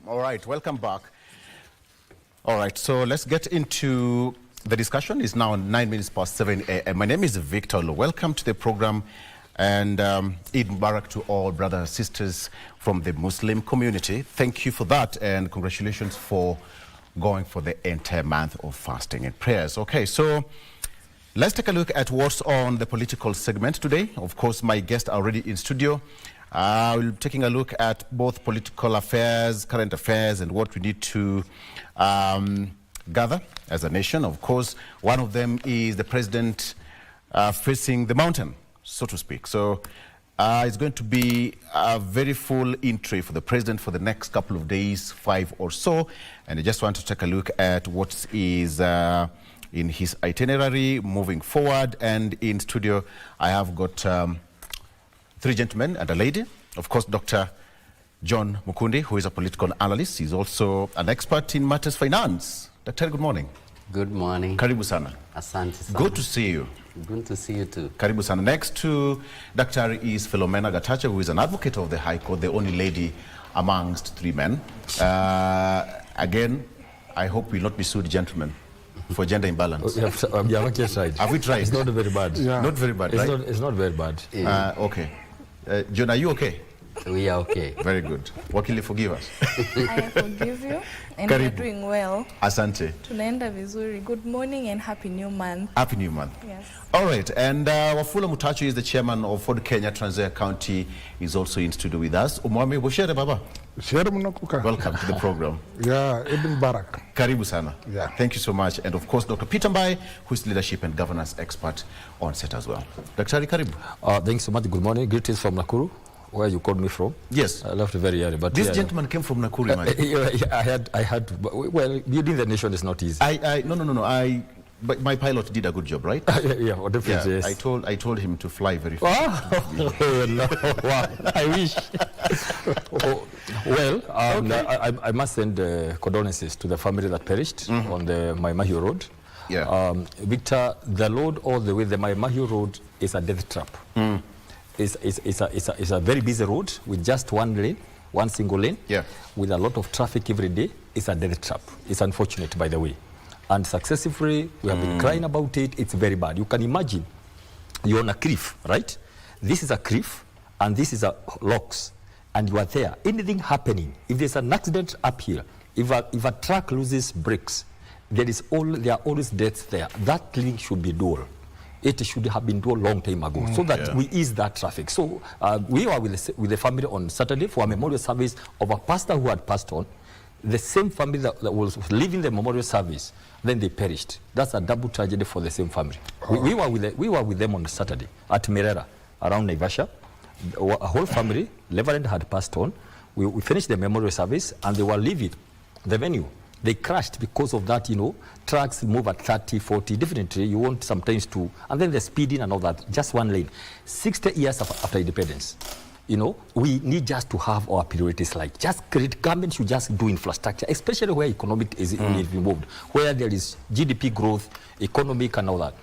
All right, welcome back. All right, so let's get into the discussion. It's now 9 minutes past 7 a.m. My name is Victor Lo. Welcome to the program, and Eid Mubarak to all brothers and sisters from the Muslim community. Thank you for that, and congratulations for going for the entire month of fasting and prayers. Okay, so let's take a look at what's on the political segment today. Of course, my guests are already in studio. We'll be taking a look at both political affairs, current affairs, and what we need to gather as a nation. Of course, one of them is the president facing the mountain, so to speak. So it's going to be a very full entry for the president for the next couple of days, 5 or so. And I just want to take a look at what is in his itinerary moving forward. And in studio, I have got 3 gentlemen and a lady. Of course, Dr. John Mukundi, who is a political analyst. He's also an expert in matters finance. Dr. Good morning. Good morning. Karibu sana. Asante sana. Good to see you. Good to see you too. Karibu sana. Next to Dr. is Philomena Gatacha, who is an advocate of the High Court, the only lady amongst 3 men. Again, I hope we'll not be sued, gentlemen, for gender imbalance. Have we tried? It's not very bad. Yeah. Not very bad, right? It's not very bad. Yeah. Okay. John, are you okay? We are okay. Very good. What will you forgive us? I forgive you, and Karibu. you're doing well. Asante. Tunaenda vizuri. Good morning and happy new month. Happy New Month. Yes. All right, and Wafula Mutachu is the chairman of Ford Kenya Trans Nzoia County, is also in studio with us. Umwami Bushere Baba. Welcome to the program. Yeah, Eid Mubarak. Karibu sana. Yeah. Thank you so much. And of course, Dr. Peter Mbai, who is leadership and governance expert on set as well. Dr. Karibu. Thanks so much. Good morning. Greetings from Nakuru, where you called me from. Yes. I left very early, but this gentleman came from Nakuru, man. I had. Well, building the nation is not easy. No. But my pilot did a good job, right? Yeah, definitely. Yeah, yes. I told him to fly very fast. Oh, no. Wow. I wish. I must send condolences to the family that perished on the Maimahiu Road. Yeah. Victor, the road all the way, the Maimahiu Road is a death trap. It's a very busy road with just one lane, one single lane, with a lot of traffic every day. It's a death trap. It's unfortunate, by the way. And successively, we have been crying about it. It's very bad. You can imagine you're on a cliff, right? This is a cliff, and this is a locks, and you are there. Anything happening, if there's an accident up here, if a truck loses brakes, there are always deaths there. That thing should be dual. It should have been done a long time ago, so that we ease that traffic. So we were with the family on Saturday for a memorial service of a pastor who had passed on. The same family that was leaving the memorial service, then they perished. That's a double tragedy for the same family. We were with them on Saturday at Merera, around Naivasha. A whole family, Reverend had passed on. We finished the memorial service, and they were leaving the venue. They crashed because of that, trucks move at 30, 40, definitely you want sometimes to, and then the speeding and all that, just one lane. 60 years after independence. We need just to have our priorities like just create, government should just do infrastructure, especially where economic is involved, where there is GDP growth, economic and all that.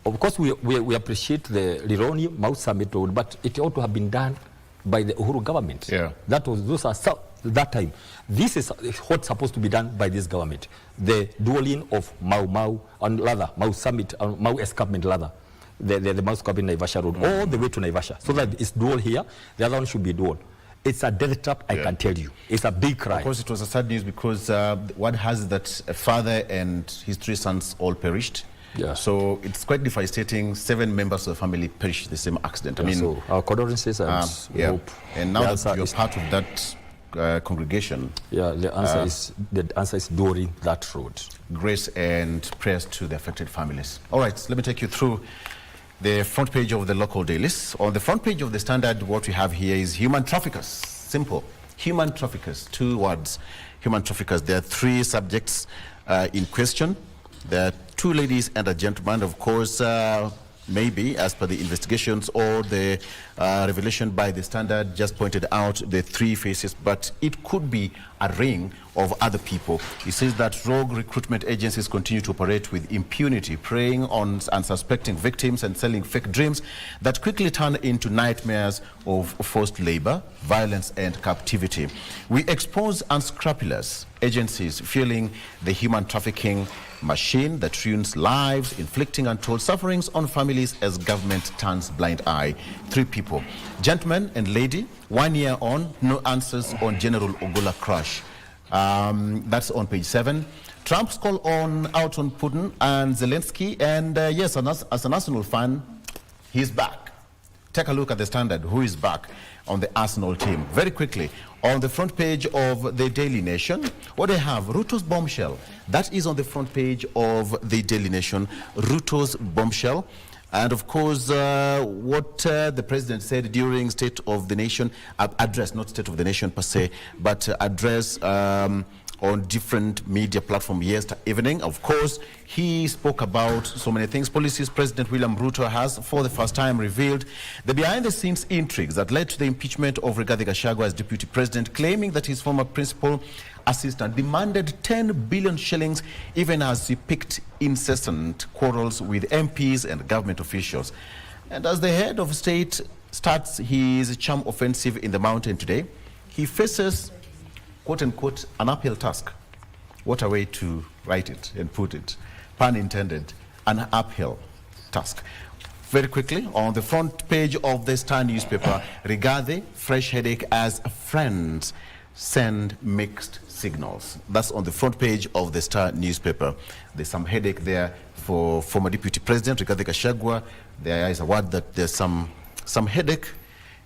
Of course, we appreciate the Lironi Mau Summit Road, but it ought to have been done by the Uhuru government. Yeah. That time. This is what's supposed to be done by this government. The dueling of Mau and rather Mau Summit, Mau Escarpment rather. The Mau Escarpment Naivasha Road, all the way to Naivasha. So that it's dual here, the other one should be dual. It's a death trap, I can tell you. It's a big crime. Of course, it was a sad news because one has that a father and his 3 sons all perished. Yeah. So it's quite devastating. 7 members of the family perished in the same accident. Yeah, so our condolences and hope. And now that you're part of that congregation. Yeah, the answer is during that road. Grace and prayers to the affected families. All right, let me take you through the front page of the local dailies. On the front page of the Standard, what we have here is human traffickers. Simple. Human traffickers. 2 words. Human traffickers. There are 3 subjects in question. There are 2 ladies and a gentleman. Of course, maybe, as per the investigations or the revelation by the Standard just pointed out the 3 faces, but it could be a ring of other people. He says that rogue recruitment agencies continue to operate with impunity, preying on unsuspecting victims and selling fake dreams that quickly turn into nightmares of forced labor, violence and captivity. We expose unscrupulous agencies fueling the human trafficking machine that ruins lives, inflicting untold sufferings on families as government turns blind eye. 3 people. Gentleman and lady, 1 year on, no answers on General Ogola crash. That's on page 7. Trump's call out on Putin and Zelensky, and yes, as an Arsenal fan, he's back. Take a look at the Standard, who is back on the Arsenal team. Very quickly, on the front page of the Daily Nation, what do they have? Ruto's bombshell. That is on the front page of the Daily Nation, Ruto's bombshell. And of course, what the president said during State of the Nation address, not State of the Nation per se, but address on different media platforms yesterday evening. Of course, he spoke about so many things. Policies President William Ruto has, for the first time, revealed the behind-the-scenes intrigues that led to the impeachment of Rigathi Gachagua as deputy president, claiming that his former principal assistant demanded 10 billion shillings, even as he picked incessant quarrels with MPs and government officials. And as the head of state starts his charm offensive in the mountain today, he faces, quote-unquote, an uphill task. What a way to write it and put it. Pun intended, an uphill task. Very quickly, on the front page of the Star newspaper, Rigathi, fresh headache as friends send mixed signals. That's on the front page of the Star newspaper. There's some headache there for former Deputy President Rigathi Gachagua. There is a word that there's some headache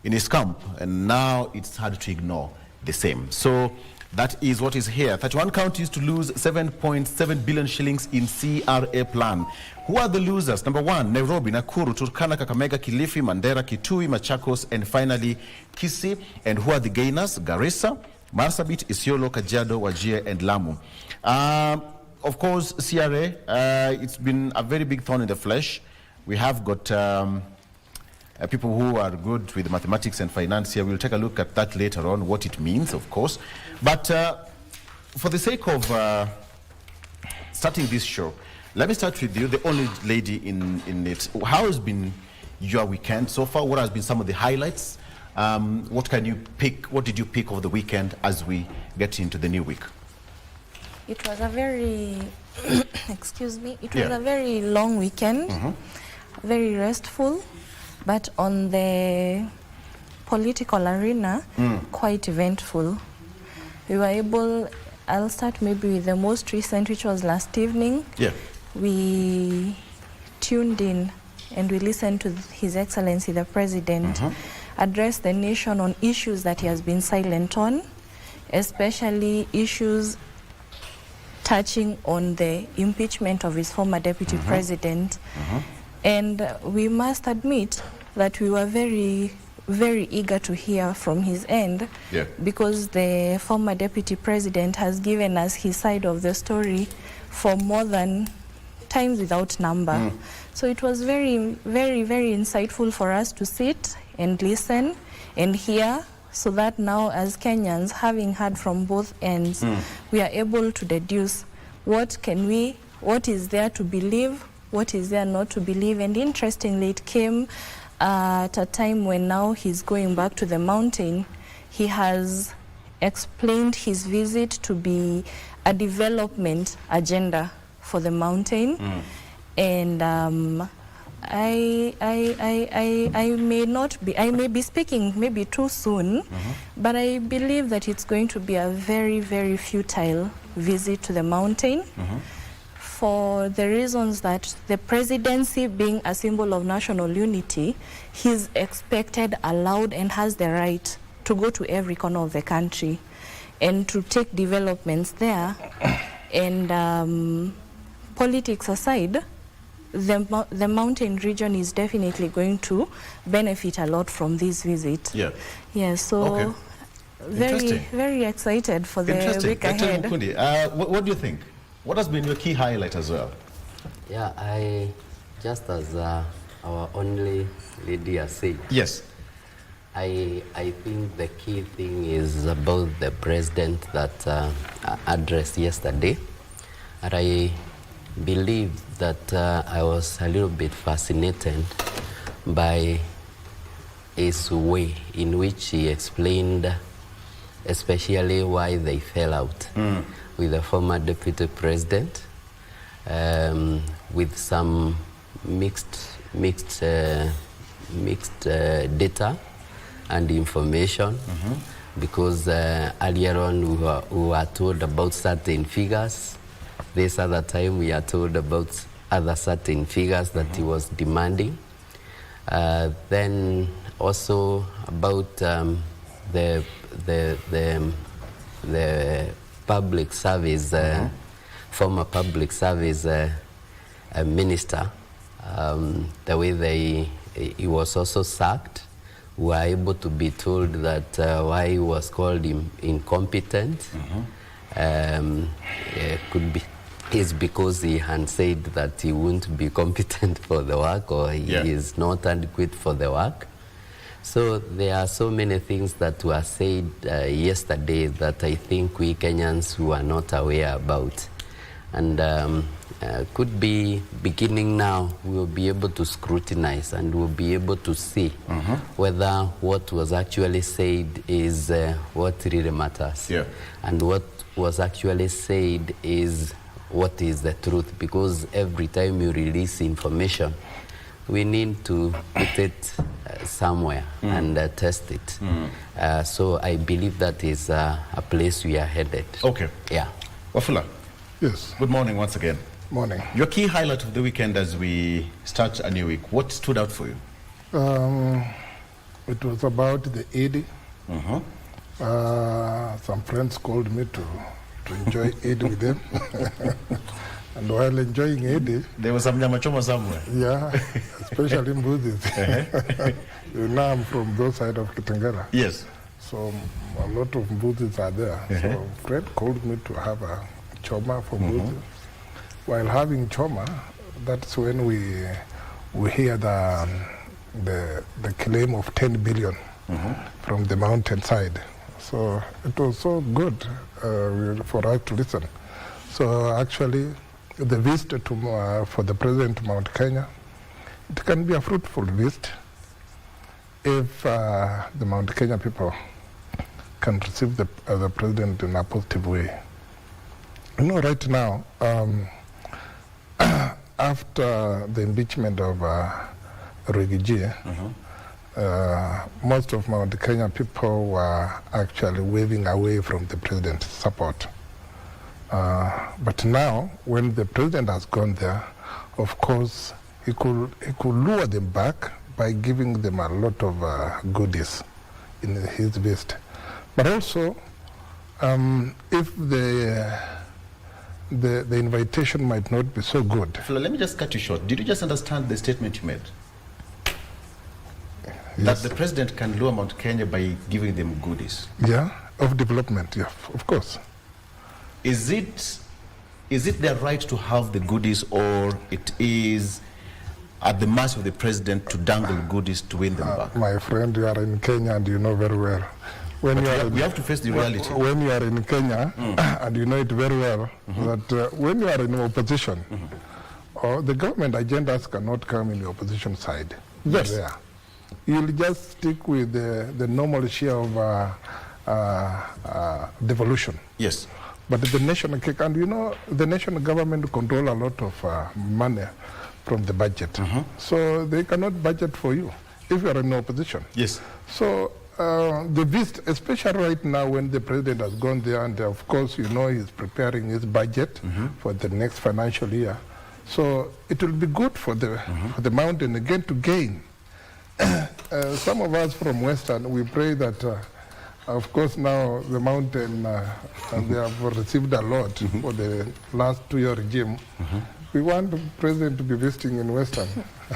in his camp, and now it's hard to ignore the same. So that is what is here. 31 counties to lose 7.7 billion shillings in CRA plan. Who are the losers? Number 1, Nairobi, Nakuru, Turkana, Kakamega, Kilifi, Mandera, Kitui, Machakos, and finally Kisii. And who are the gainers? Garissa, Marsabit, Isiolo, Kajiado, Wajir, and Lamu. Of course, CRA, it's been a very big thorn in the flesh. We have got people who are good with mathematics and finance here. We'll take a look at that later on, what it means, of course. But for the sake of starting this show, let me start with you, the only lady in it. How has been your weekend so far? What has been some of the highlights? What can you pick? What did you pick of the weekend as we get into the new week? It was a very, excuse me, it was a very long weekend, very restful, but on the political arena, quite eventful. We were able, I'll start maybe with the most recent, which was last evening. Yeah. We tuned in and we listened to His Excellency the President address the nation on issues that he has been silent on, especially issues touching on the impeachment of his former deputy president. And we must admit that we were very, very eager to hear from his end, because the former deputy president has given us his side of the story for more than times without number. So it was very, very, very insightful for us to sit and listen and hear, so that now as Kenyans, having heard from both ends, we are able to deduce what is there to believe, what is there not to believe. And interestingly, it came at a time when now he's going back to the mountain. He has explained his visit to be a development agenda for the mountain. And I may be speaking maybe too soon, but I believe that it's going to be a very, very futile visit to the mountain, for the reasons that the presidency being a symbol of national unity, he's expected, allowed, and has the right to go to every corner of the country and to take developments there. And politics aside, the mountain region is definitely going to benefit a lot from this visit. So very, very excited for the week ahead. What do you think? What has been your key highlight as well? Yeah, I just as our only lady has said. Yes. I think the key thing is about the president that addressed yesterday. And I believe that I was a little bit fascinated by his way in which he explained especially why they fell out with the former deputy president, with some mixed data and information, because earlier on we were told about certain figures. This other time we are told about other certain figures that he was demanding. Then also about the public service, former public service minister, the way he was also sacked. We were able to be told that why he was called incompetent could be is because he had said that he wouldn't be competent for the work, or he is not adequate for the work. So there are so many things that were said yesterday that I think we Kenyans were not aware about. And could be beginning now, we will be able to scrutinize and we'll be able to see whether what was actually said is what really matters. And what was actually said is what is the truth. Because every time you release information, we need to put it somewhere and test it. So I believe that is a place we are headed. Okay. Yeah. Wafula. Yes. Good morning once again. Morning. Your key highlight of the weekend as we start a new week, what stood out for you? It was about the Eid. Some friends called me to enjoy Eid with them. And while enjoying Eid, there was some nyama choma somewhere. Yeah, especially Mbuzis. You know, I'm from those side of Kitengela. Yes. So a lot of Mbuzis are there. So a friend called me to have a choma for Mbuzi. While having choma, that's when we hear the claim of 10 billion from the mountainside. So it was so good for us to listen. So actually, the visit to, for the president to Mount Kenya, it can be a fruitful visit if the Mount Kenya people can receive the president in a positive way. You know, right now, after the impeachment of Rigiji, most of Mount Kenya people were actually waving away from the president's support. But now, when the president has gone there, of course, he could lure them back by giving them a lot of goodies in his visit. But also, if the invitation might not be so good. Let me just cut you short. Did you just understand the statement you made? Yes. That the president can lure Mount Kenya by giving them goodies. Yeah, of development, yeah, of course. Is it their right to have the goodies, or it is at the mercy of the president to dangle goodies to win them back? My friend, you are in Kenya and you know very well. When we have to face the reality. When you are in Kenya, and you know it very well, that when you are in opposition, or the government agendas cannot come in the opposition side. Yes. There. You'll just stick with the normal share of devolution. Yes. But the national cake, and you know, the national government control a lot of money from the budget. So they cannot budget for you if you are in opposition. Yes. So the visit, especially right now when the president has gone there, and of course, you know, he's preparing his budget for the next financial year. So it will be good for the mountain again to gain. Some of us from Western, we pray that, of course, now the mountain, they have received a lot for the last 2-year regime. We want the president to be visiting in Western.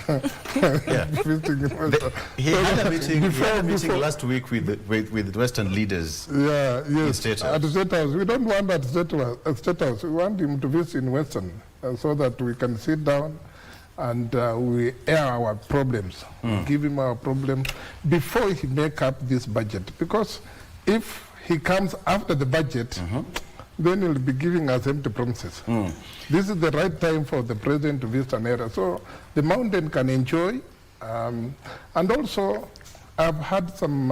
Visiting in Western. He had a meeting last week with the Western leaders. Yeah, yes. State at the State House. We don't want at State House. We want him to visit in Western so that we can sit down and we air our problems, give him our problems before he make up this budget. Because if he comes after the budget, then he'll be giving us empty promises. This is the right time for the president to visit an area so the mountain can enjoy. And also, I've had some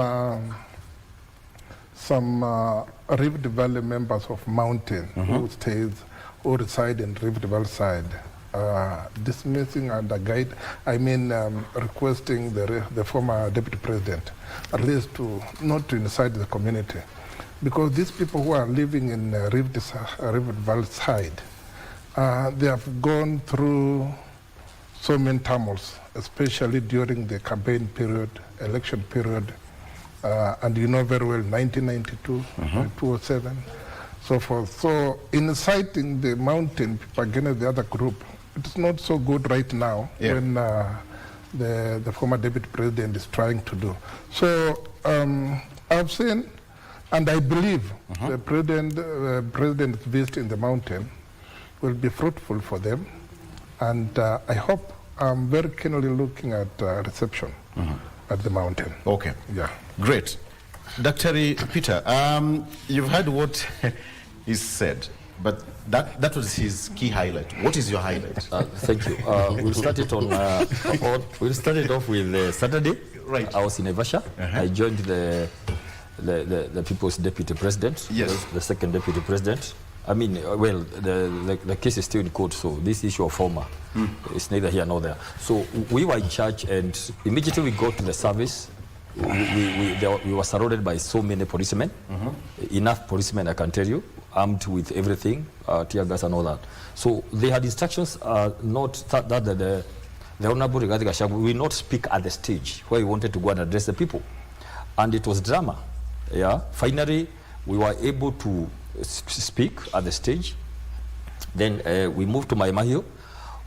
Rift Valley members of mountain who reside in Rift Valley side, dismissing and requesting the former deputy president at least to not to incite the community, because these people who are living in Rift Valley side, they have gone through so many turmoils, especially during the campaign period, election period, and you know very well 1992, 2007, so forth. So inciting the mountain people against the other group, it's not so good right now when the former deputy president is trying to do. So I've seen, and I believe the president's visit in the mountain will be fruitful for them, and I hope I'm very keenly looking at reception at the mountain. Okay. Yeah. Great. Dr. Peter, you've heard what he said, but that was his key highlight. What is your highlight? Thank you. We'll start it we'll start it off with Saturday. Right. I was in Naivasha. I joined the People's Deputy President, the second Deputy President. I mean, well, the case is still in court, so this issue of former is neither here nor there. So we were in charge, and immediately we got to the service. We were surrounded by so many policemen, enough policemen, I can tell you, armed with everything, tear gas and all that. So they had instructions not that the Honorable Rigathi Gachagua will not speak at the stage where he wanted to go and address the people. And it was drama. Yeah. Finally, we were able to speak at the stage. Then we moved to Maimahio,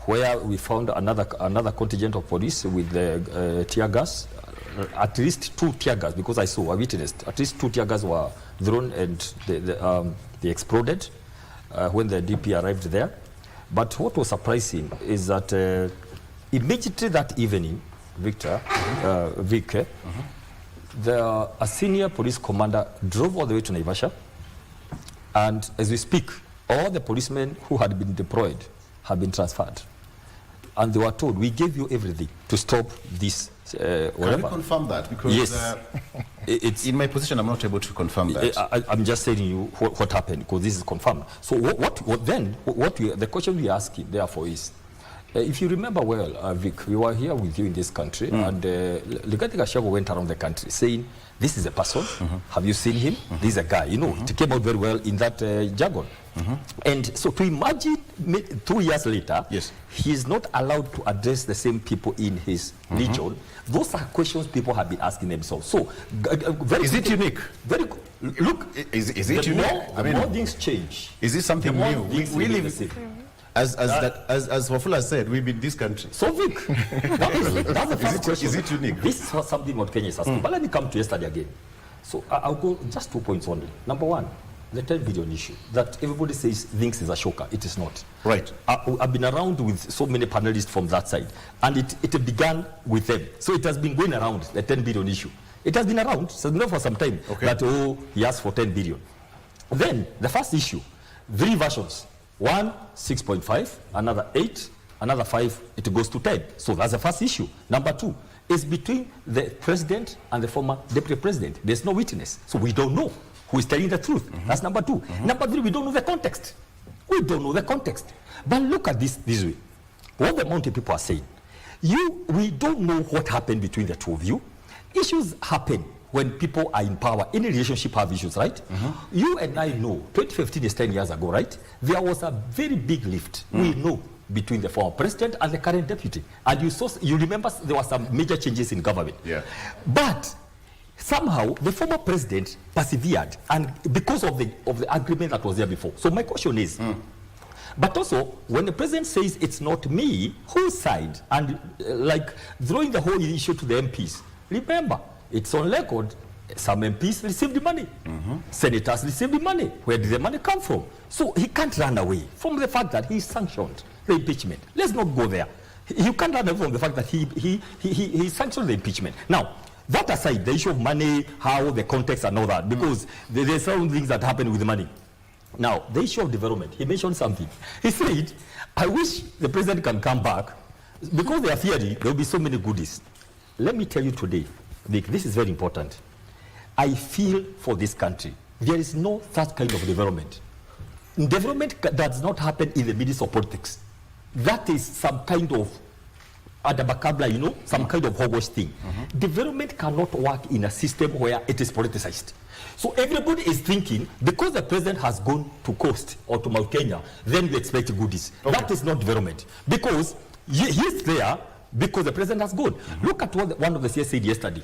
where we found another contingent of police with the tear gas. At least 2 tear gas, because I witnessed, at least 2 tear gas were thrown and they exploded when the DP arrived there. But what was surprising is that immediately that evening, Vic, a senior police commander drove all the way to Naivasha, and as we speak, all the policemen who had been deployed have been transferred. And they were told, we gave you everything to stop this. Can you confirm that? Because yes. It's in my position, I'm not able to confirm that. I'm just telling you what happened, because this is confirmed. So the question we ask him, therefore, is, if you remember well, Vic, we were here with you in this country, and Rigathi Gachagua went around the country saying, this is a person, have you seen him? This is a guy, you know, it came out very well in that jargon. And so to imagine 2 years later, he is not allowed to address the same people in his region. Those are questions people have been asking themselves. So, is it unique? Very look, is it unique? The more things change. Is it something new? We live. As Wafula said, we've been this country. So Vic, that's the first question. Is it unique? This is something what Kenya is asking. But let me come to yesterday again. So I'll go just 2 points only. Number one, the 10 billion issue that everybody thinks is a shocker. It is not. Right. I've been around with so many panelists from that side, and it began with them. So it has been going around, the 10 billion issue. It has been around, so not for some time, that, he asked for 10 billion. Then, the first issue, 3 versions. 1, 6.5, another 8, another 5, it goes to 10. So that's the first issue. Number 2 is between the president and the former deputy president. There's no witness. So we don't know who is telling the truth. That's number 2. Number 3, we don't know the context. We don't know the context. But look at this way. What the mountain people are saying, we don't know what happened between the two of you. Issues happen when people are in power. Any relationship have issues, right? You and I know, 2015 is 10 years ago, right? There was a very big lift, we know, between the former president and the current deputy. And you remember there were some major changes in government. But somehow the former president persevered, and because of the agreement that was there before. So my question is, but also when the president says it's not me, whose side? And like throwing the whole issue to the MPs. Remember, it's on record, some MPs received money. Senators received money. Where did the money come from? So he can't run away from the fact that he sanctioned the impeachment. Let's not go there. You can't run away from the fact that he sanctioned the impeachment. Now, that aside, the issue of money, how the context and all that, because there's some things that happen with money. Now, the issue of development, he mentioned something. He said, I wish the president can come back because they are fearing there will be so many goodies. Let me tell you today, Vic, this is very important. I feel for this country. There is no such kind of development. Development does not happen in the midst of politics. That is some kind of adabakabla, you know, some kind of hogwash thing. Development cannot work in a system where it is politicized. So everybody is thinking, because the president has gone to Coast or to Mount Kenya, then we expect goodies. Okay. That is not development. Because he's there because the president has gone. Look at what one of the CS said yesterday.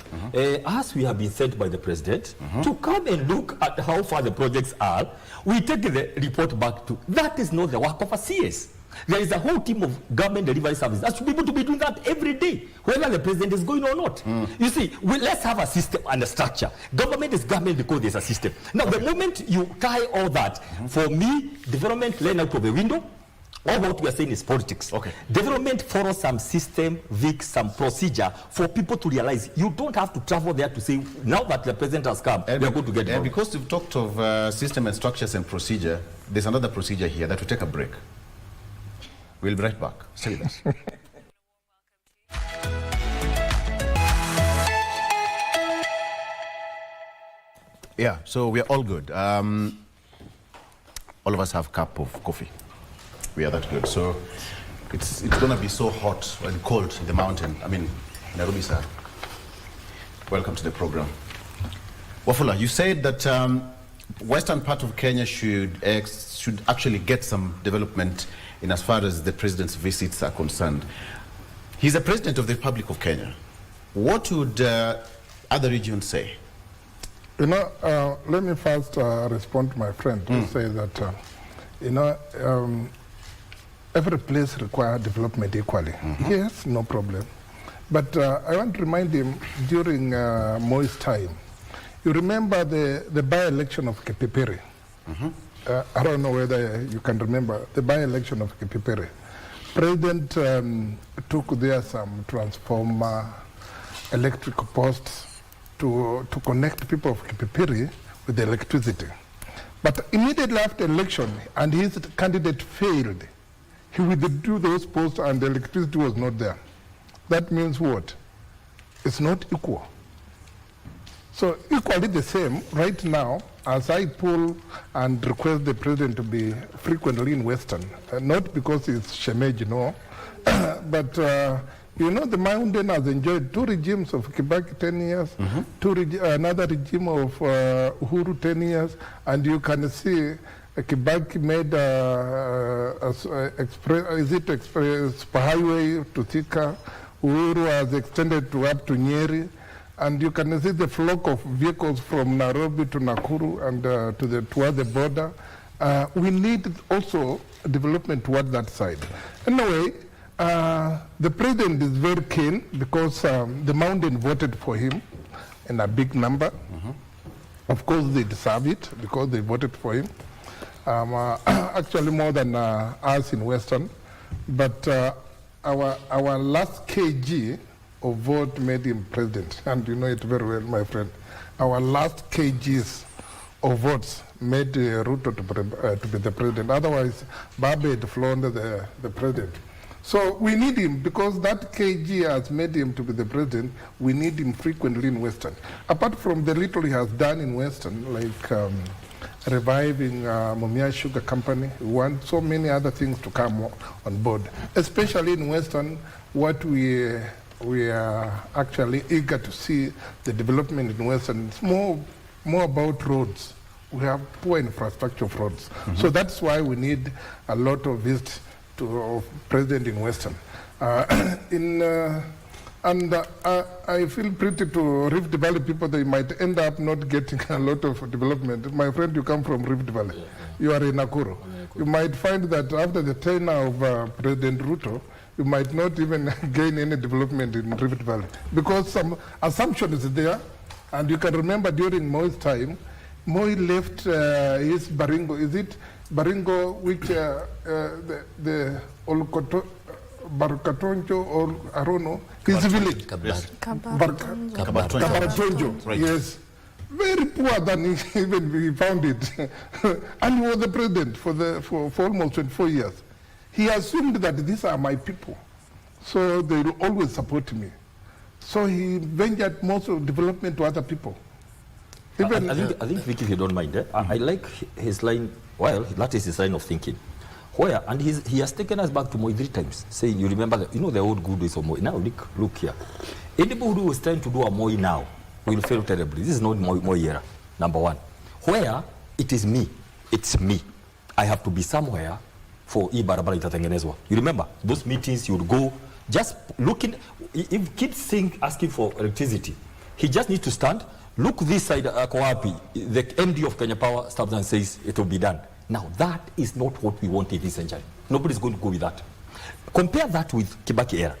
As we have been sent by the president to come and look at how far the projects are, we take the report back to, that is not the work of a CS. There is a whole team of government delivery services that should be able to be doing that every day, whether the president is going or not. You see, let's have a system and a structure. Government is government because there's a system. Now, the moment you tie all that, for me, development lane out of the window. All what we are saying is politics. Okay. Development follows some system, some procedure for people to realize you don't have to travel there to say, now that the president has come, we are going to get it. And because you've talked of system and structures and procedure, there's another procedure here that will take a break. We'll be right back. Stay with us. Yeah, so we are all good. All of us have a cup of coffee. We are that good. So it's going to be so hot and cold in the mountain. I mean, Nairobi, sir. Welcome to the program. Wafula, you said that western part of Kenya should actually get some development in as far as the president's visits are concerned. He's the president of the Republic of Kenya. What would other regions say? You know, let me first respond to my friend to say that, you know, every place requires development equally. Yes, no problem. But I want to remind him, during Moi's time, you remember the by-election of Kipipiri. I don't know whether you can remember the by-election of Kipipiri. President took there some transformer, electric posts to connect people of Kipipiri with the electricity. But immediately after election, and his candidate failed, he withdrew those posts and the electricity was not there. That means what? It's not equal. So equally the same, right now, as I pull and request the president to be frequently in Western, not because it's Shemeji, no, but you know, the mountain has enjoyed two regimes of Kibaki 10 years, another regime of Uhuru 10 years, and you can see Kibaki made express highway to Thika. Uhuru has extended to up to Nyeri, and you can see the flock of vehicles from Nairobi to Nakuru and toward the border. We need also development toward that side. Anyway, the president is very keen because the mountain voted for him in a big number. Of course, they deserve it because they voted for him. Actually, more than us in Western. But our last KG of vote made him president, and you know it very well, my friend. Our last KGs of votes made Ruto to be the president. Otherwise, Babe had flown the president. So we need him because that KG has made him to be the president. We need him frequently in Western. Apart from the little he has done in Western, like reviving Mumia Sugar Company, we want so many other things to come on board. Especially in Western, what we are actually eager to see the development in Western. It's more about roads. We have poor infrastructure of roads. So that's why we need a lot of visits to president in Western. I feel pretty to Rift Valley people, they might end up not getting a lot of development. My friend, you come from Rift Valley. You are in Nakuru. You might find that after the tenure of President Ruto, you might not even gain any development in Rift Valley because some assumption is there. And you can remember during Moi's time, Moi left his Baringo. Is it Baringo, which the Olkoto, Barkatonjo or I don't know, his village. Kabartonjo, right. Yes. Very poor than even we found it. And he was the president for almost 24 years. He assumed that these are my people, so they will always support me. So he ventured most of development to other people. Even, I think, Vicky, if you don't mind, I like his line, well, that is his line of thinking. Where, and he has taken us back to Moi 3 times, saying, you remember, the old good days of Moi. Now, look here. Anybody who is trying to do a Moi now will fail terribly. This is not Moi era, number one. Where it is me, it's me. I have to be somewhere for hii barabara itatengenezwa. You remember, those meetings you would go, just looking, if kids asking for electricity, he just needs to stand, look this side, the MD of Kenya Power stops and says it will be done. Now that is not what we want in this century. Nobody's going to go with that. Compare that with Kibaki era.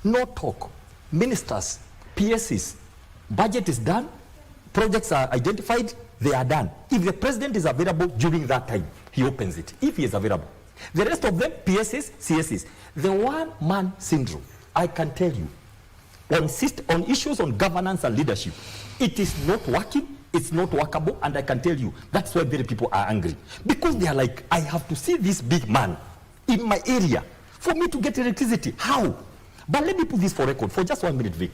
No talk. Ministers, PSCs, budget is done, projects are identified, they are done. If the president is available during that time, he opens it, if he is available. The rest of them, PSCs, CSCs. The one-man syndrome, I can tell you, on issues on governance and leadership, it is not working, it's not workable, and I can tell you, that's why very people are angry. Because they are like, I have to see this big man in my area for me to get electricity. How? But let me put this for record for just 1 minute, Vic.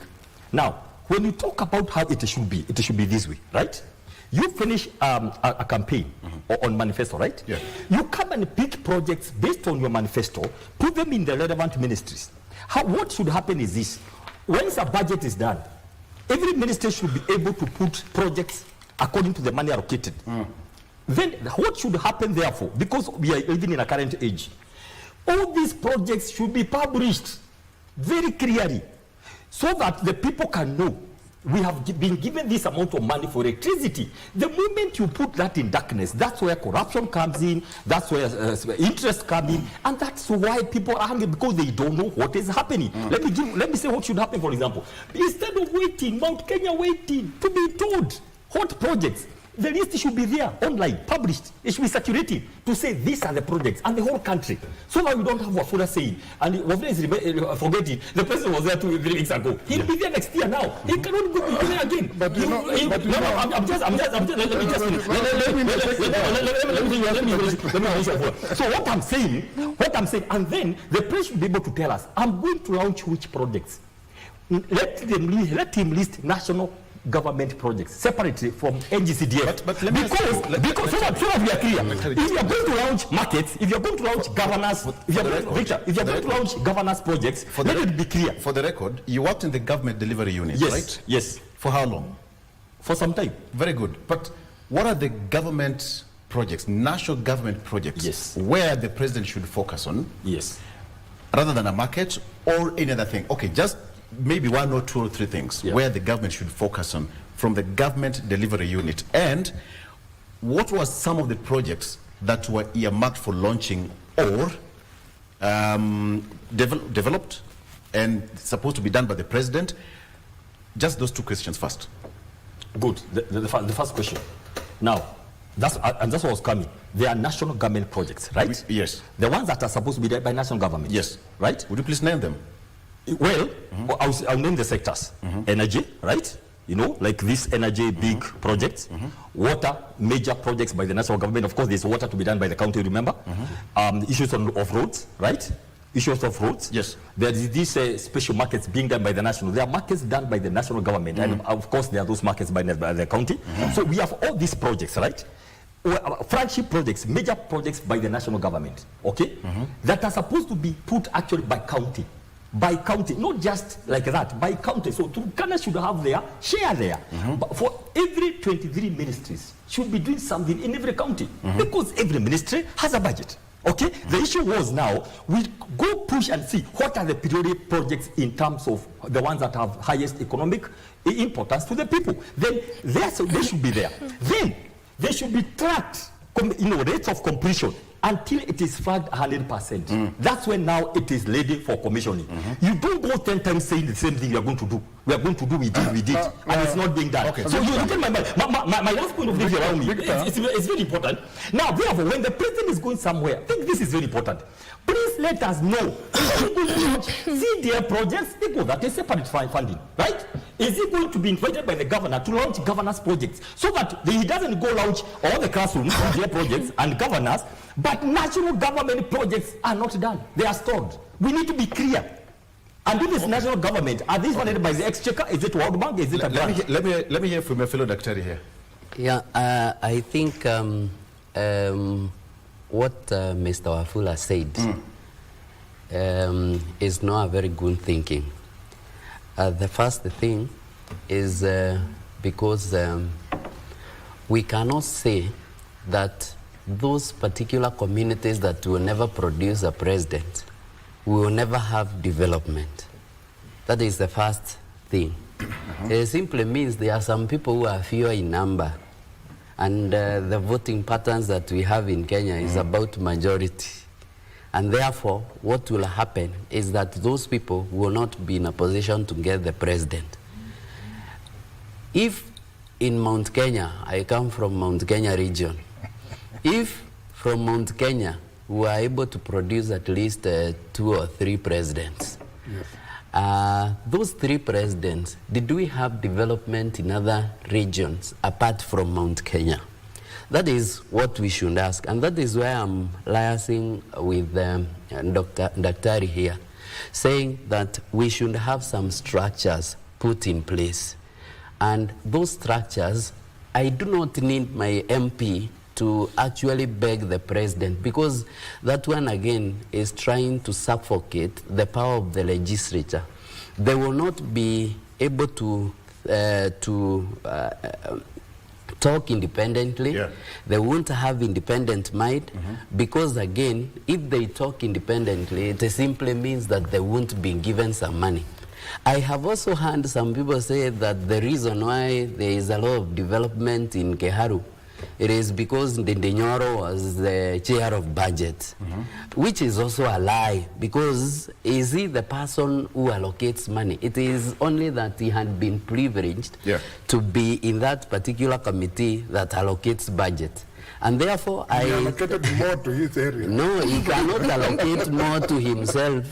Now, when you talk about how it should be this way, right? You finish a campaign on manifesto, right? Yeah. You come and pick projects based on your manifesto, put them in the relevant ministries. What should happen is this. Once a budget is done, every ministry should be able to put projects according to the money allocated. Then what should happen therefore? Because we are living in a current age, all these projects should be published very clearly so that the people can know we have been given this amount of money for electricity. The moment you put that in darkness, that's where corruption comes in, that's where interest comes in, and that's why people are angry, because they don't know what is happening. Let me say what should happen, for example. Instead of waiting, Mount Kenya waiting to be told what projects, the list should be there, online, published. It should be circulating to say these are the projects, and the whole country. So that we don't have Wafula saying, and Wafula is forgetting, the president was there 3 weeks ago. He'll be there next year now. He cannot go there again. But let me So what I'm saying, and then the president should be able to tell us, I'm going to launch which projects. Let him list national government projects separately from NGCDF. But let me because so that we are clear. If you are going to launch markets, if you are going to launch governance, if you are going to launch governance projects, let it be clear. For the record, you worked in the government delivery unit, yes, right? Yes. For how long? For some time. Very good. But what are the government projects, national government projects, yes, where the president should focus on? Yes. Rather than a market or any other thing. Okay, just maybe 1 or 2 or 3 things where the government should focus on from the government delivery unit. And what was some of the projects that were earmarked for launching or developed and supposed to be done by the president? Just those 2 questions first. Good. The first question. Now, that's what was coming. They are national government projects, right? Yes. The ones that are supposed to be done by national government. Yes. Right? Would you please name them? Well, I'll name the sectors. Energy, right? Like this energy big projects. Water, major projects by the national government. Of course, there's water to be done by the county, remember? Issues of roads, right? Issues of roads. Yes. There is these special markets being done by the national. There are markets done by the national government. And of course, there are those markets by the county. So we have all these projects, right? Flagship projects, major projects by the national government, okay? That are supposed to be put actually by county. By county, not just like that, by county. So Turkana should have their share there. But for every 23 ministries should be doing something in every county, because every ministry has a budget. Okay? The issue was now, we go push and see what are the priority projects in terms of the ones that have highest economic importance to the people. Then they should be there. Then they should be tracked, rates of completion, until it is flagged 100%. That's when now it is ready for commissioning. You don't go 10 times saying the same thing you are going to do. We are going to do, we did, and it's not being done. Okay. So you get my last point of view around me. It's very important. Now, therefore, when the president is going somewhere, I think this is very important. Please least let us know. Is he going to launch CDA projects? Because that is separate funding, right? Is he going to be invited by the governor to launch governance projects so that he doesn't go launch all the classrooms, CDA projects and governors, but national government projects are not done. They are stalled. We need to be clear. And if it's national government, are these funded by the Exchequer? Is it World Bank? Is it a grant? Let me hear from your fellow doctor here. Yeah, I think what Mr. Wafula said is not a very good thinking. The first thing is because we cannot say that those particular communities that will never produce a president will never have development. That is the first thing. It simply means there are some people who are fewer in number, and the voting patterns that we have in Kenya is about majority. And therefore, what will happen is that those people will not be in a position to get the president. If in Mount Kenya, I come from Mount Kenya region, if from Mount Kenya we are able to produce at least 2 or 3 presidents, yes. Those 3 presidents, did we have development in other regions apart from Mount Kenya? That is what we should ask, and that is why I'm liaising with Dr. Daktari here, saying that we should have some structures put in place. And those structures, I do not need my MP to actually beg the president, because that one again is trying to suffocate the power of the legislature. They will not be able to talk independently. Yeah. They won't have independent mind, because again, if they talk independently, it simply means that they won't be given some money. I have also heard some people say that the reason why there is a lot of development in Keharu, it is because Ndendenyoro was the chair of budget, which is also a lie, because is he the person who allocates money? It is only that he had been privileged to be in that particular committee that allocates budget. And therefore, he allocated more to his area. No, he cannot allocate more to himself,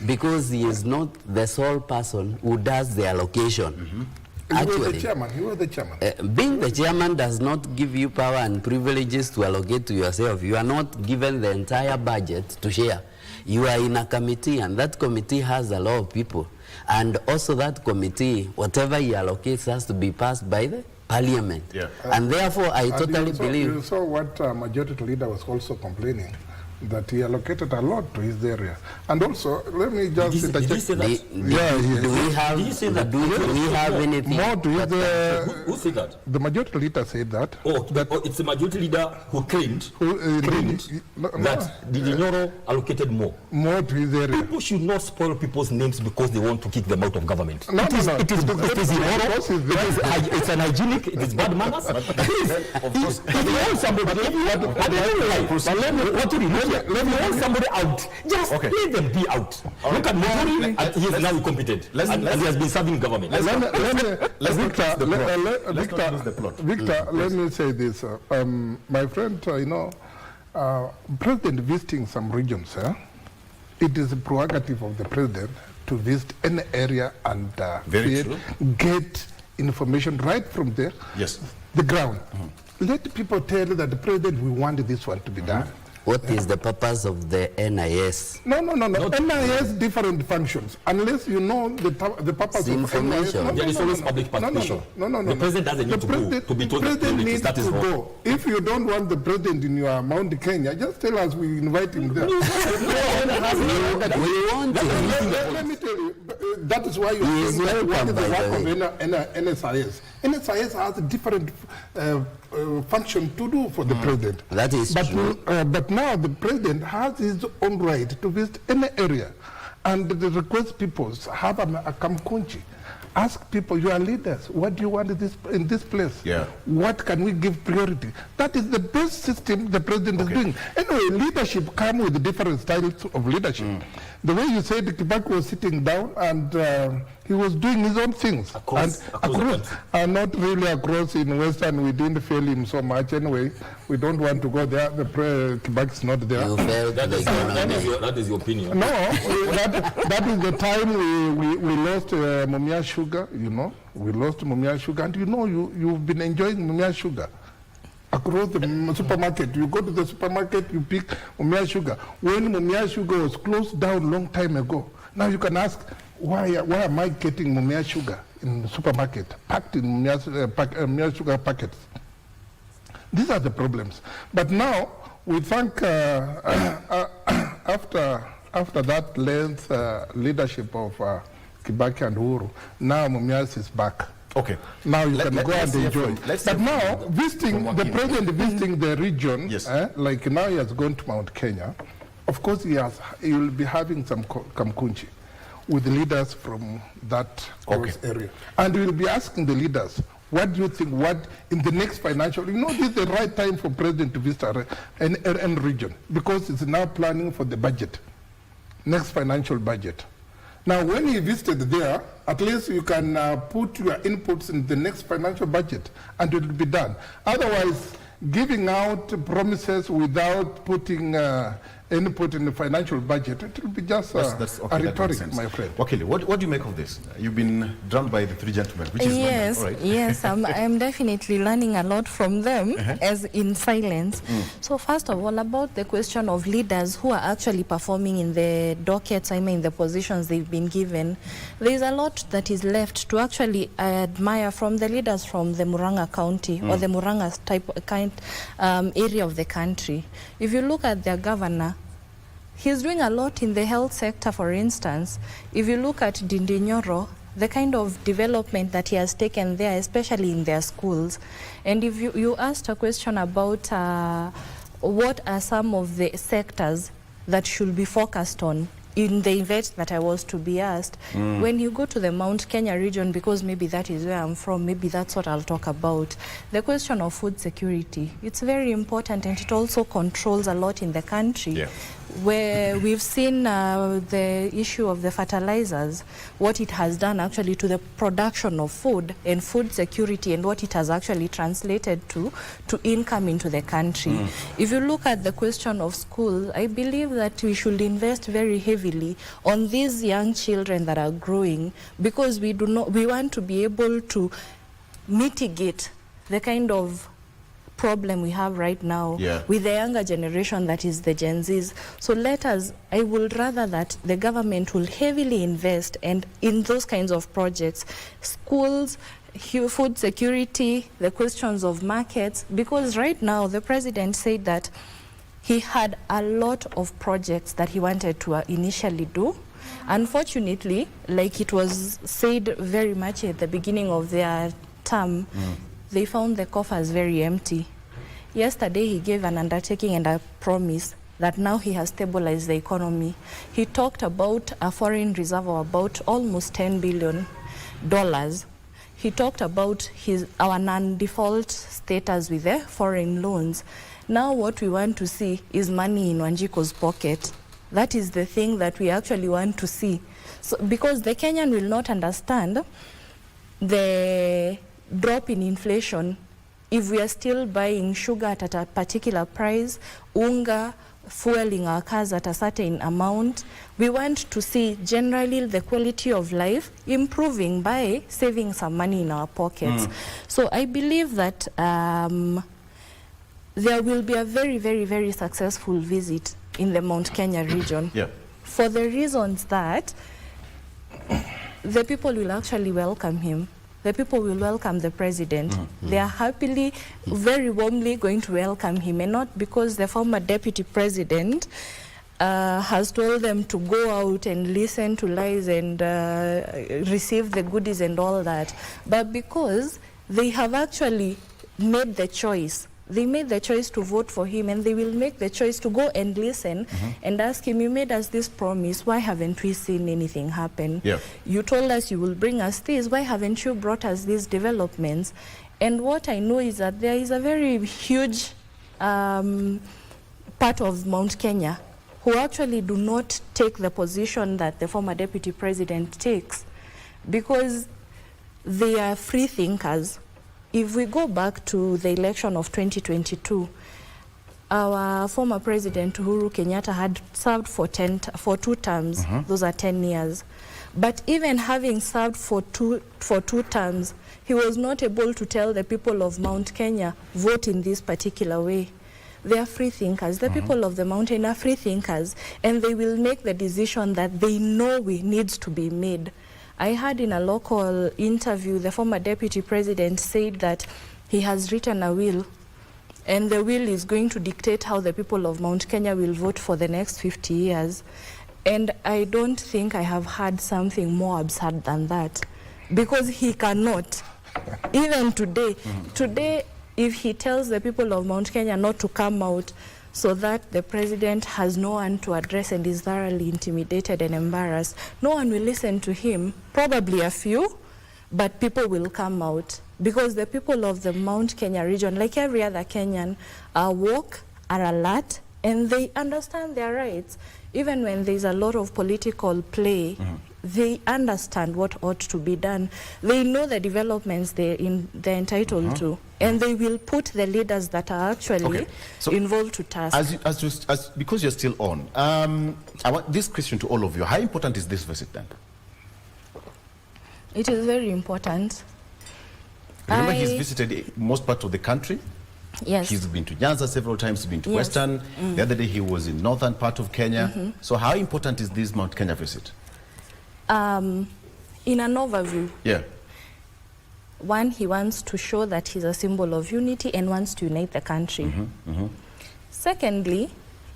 because he is not the sole person who does the allocation. Actually, he was the chairman. He was the chairman. Being the chairman does not give you power and privileges to allocate to yourself. You are not given the entire budget to share. You are in a committee, and that committee has a lot of people. And also that committee, whatever he allocates has to be passed by the parliament. Yeah. And therefore, I totally believe... You saw what majority leader was also complaining, that he allocated a lot to his area. And also, let me just interject. Do we have anything? More to his, who said that? The majority leader said that. It's the majority leader who claimed that Ndendenyoro allocated more. More to his area. People should not spoil people's names because they want to kick them out of government. It is immoral. It's unhygienic. It is bad manners. If you want somebody, let me want somebody out. Just let them be out. Look at Mohori, he is now incompetent. And he has been serving government. Victor, let me say this. My friend, President visiting some regions, it is a prerogative of the president to visit any area and get information right from there, the ground. Let people tell that the president, we want this one to be done. What is the purpose of the NIS? No. NIS different functions. Unless you know the purpose of information. There is always public participation. No. The president doesn't need to go to be told the president needs to go. If you don't want the president in your Mount Kenya, just tell us, we invite him there. We want him. Let me tell you, that is why you see what is the work of NSIS. NSIS has a different function to do for the president. That is true. But now the president has his own right to visit any area, and the request people have a kamkunchi. Ask people, your leaders, what do you want in this place? What can we give priority? That is the best system the president is doing. Anyway, leadership comes with different styles of leadership. The way you said Kibaki was sitting down and He was doing his own things. Across and not really across in Western. We didn't feel him so much anyway. We don't want to go there. The Kibaki is not there. That is your opinion. No, that is the time we lost Mumia Sugar, you know. We lost Mumia Sugar. And you know, you've been enjoying Mumia Sugar. Across the supermarket, you go to the supermarket, you pick Mumia Sugar. When Mumia Sugar was closed down long time ago, now you can ask, why am I getting Mumia Sugar in the supermarket, packed in Mumia Sugar packets? These are the problems. But now, we think after that length leadership of Kibaki and Uhuru, now Mumias is back. Okay. Now you can go and enjoy. But now, the president visiting the region, yes. Like now he has gone to Mount Kenya, of course he will be having some kamkunchi with the leaders from that area. And we will be asking the leaders, what do you think, in the next financial, this is the right time for president to visit an region, because it's now planning for the budget, next financial budget. Now, when he visited there, at least you can put your inputs in the next financial budget, and it will be done. Otherwise, giving out promises without putting input in the financial budget, it will be just a rhetoric, my friend. Okay, what do you make of this? You've been drowned by the three gentlemen, which is yes, right? Yes, I'm definitely learning a lot from them, as in silence. So first of all, about the question of leaders who are actually performing in the dockets, I mean the positions they've been given, there is a lot that is left to actually admire from the leaders from the Murang'a County or the Murang'a area of the country. If you look at their governor, he's doing a lot in the health sector, for instance. If you look at Dindinyoro, the kind of development that he has taken there, especially in their schools. And if you asked a question about what are some of the sectors that should be focused on in the event that I was to be asked, when you go to the Mount Kenya region, because maybe that is where I'm from, maybe that's what I'll talk about, the question of food security. It's very important, and it also controls a lot in the country. Yeah. Where we've seen the issue of the fertilizers, what it has done actually to the production of food and food security, and what it has actually translated to income into the country. If you look at the question of schools, I believe that we should invest very heavily on these young children that are growing, because we want to be able to mitigate the kind of problem we have right now with the younger generation, that is the Gen Zs. So I would rather that the government will heavily invest in those kinds of projects, schools, food security, the questions of markets, because right now the president said that he had a lot of projects that he wanted to initially do. Unfortunately, like it was said very much at the beginning of their term, they found the coffers very empty. Yesterday, he gave an undertaking and a promise that now he has stabilized the economy. He talked about a foreign reserve of about almost $10 billion. He talked about our non-default status with the foreign loans. Now what we want to see is money in Wanjiko's pocket. That is the thing that we actually want to see. So, because the Kenyan will not understand the drop in inflation if we are still buying sugar at a particular price, unga, fueling our cars at a certain amount. We want to see generally the quality of life improving by saving some money in our pockets. So I believe that there will be a very, very, very successful visit in the Mount Kenya region. For the reasons that the people will actually welcome him. The people will welcome the president. They are happily, very warmly going to welcome him, and not because the former deputy president has told them to go out and listen to lies and receive the goodies and all that, but because they have actually made the choice. They made the choice to vote for him, and they will make the choice to go and listen and ask him, you made us this promise, why haven't we seen anything happen? You told us you will bring us this, why haven't you brought us these developments? And what I know is that there is a very huge part of Mount Kenya who actually do not take the position that the former deputy president takes. because they are free thinkers. If we go back to the election of 2022, our former president Uhuru Kenyatta had served for 2 terms. Those are 10 years. But even having served for two terms, he was not able to tell the people of Mount Kenya, vote in this particular way. They are free thinkers. The people of the mountain are free thinkers, and they will make the decision that they know needs to be made. I heard in a local interview, the former deputy president said that he has written a will, and the will is going to dictate how the people of Mount Kenya will vote for the next 50 years. And I don't think I have heard something more absurd than that, because he cannot. Even today, if he tells the people of Mount Kenya not to come out, so that the president has no one to address and is thoroughly intimidated and embarrassed, no one will listen to him. Probably a few, but people will come out, because the people of the Mount Kenya region, like every other Kenyan, are woke, are alert, and they understand their rights. Even when there's a lot of political play, they understand what ought to be done. They know the developments they're entitled to, and they will put the leaders that are actually involved to task. Because you're still on, I want this question to all of you. How important is this visit then? It is very important. Remember, he's visited most parts of the country. Yes. He's been to Nyanza several times, he's been to Western. The other day he was in northern part of Kenya. So how important is this Mount Kenya visit? In an overview, one, he wants to show that he's a symbol of unity and wants to unite the country. Secondly,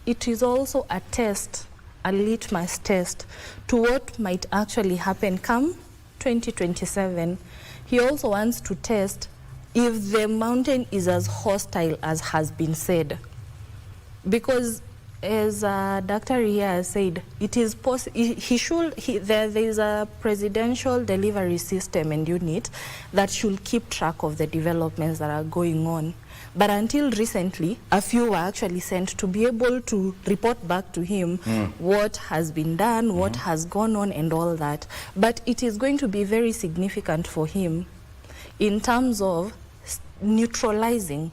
it is also a test, a litmus test, to what might actually happen come 2027. He also wants to test if the mountain is as hostile as has been said. Because as Dr. Ria said, it is there is a presidential delivery system and unit that should keep track of the developments that are going on. But until recently, a few were actually sent to be able to report back to him what has been done, what has gone on, and all that. But it is going to be very significant for him in terms of neutralizing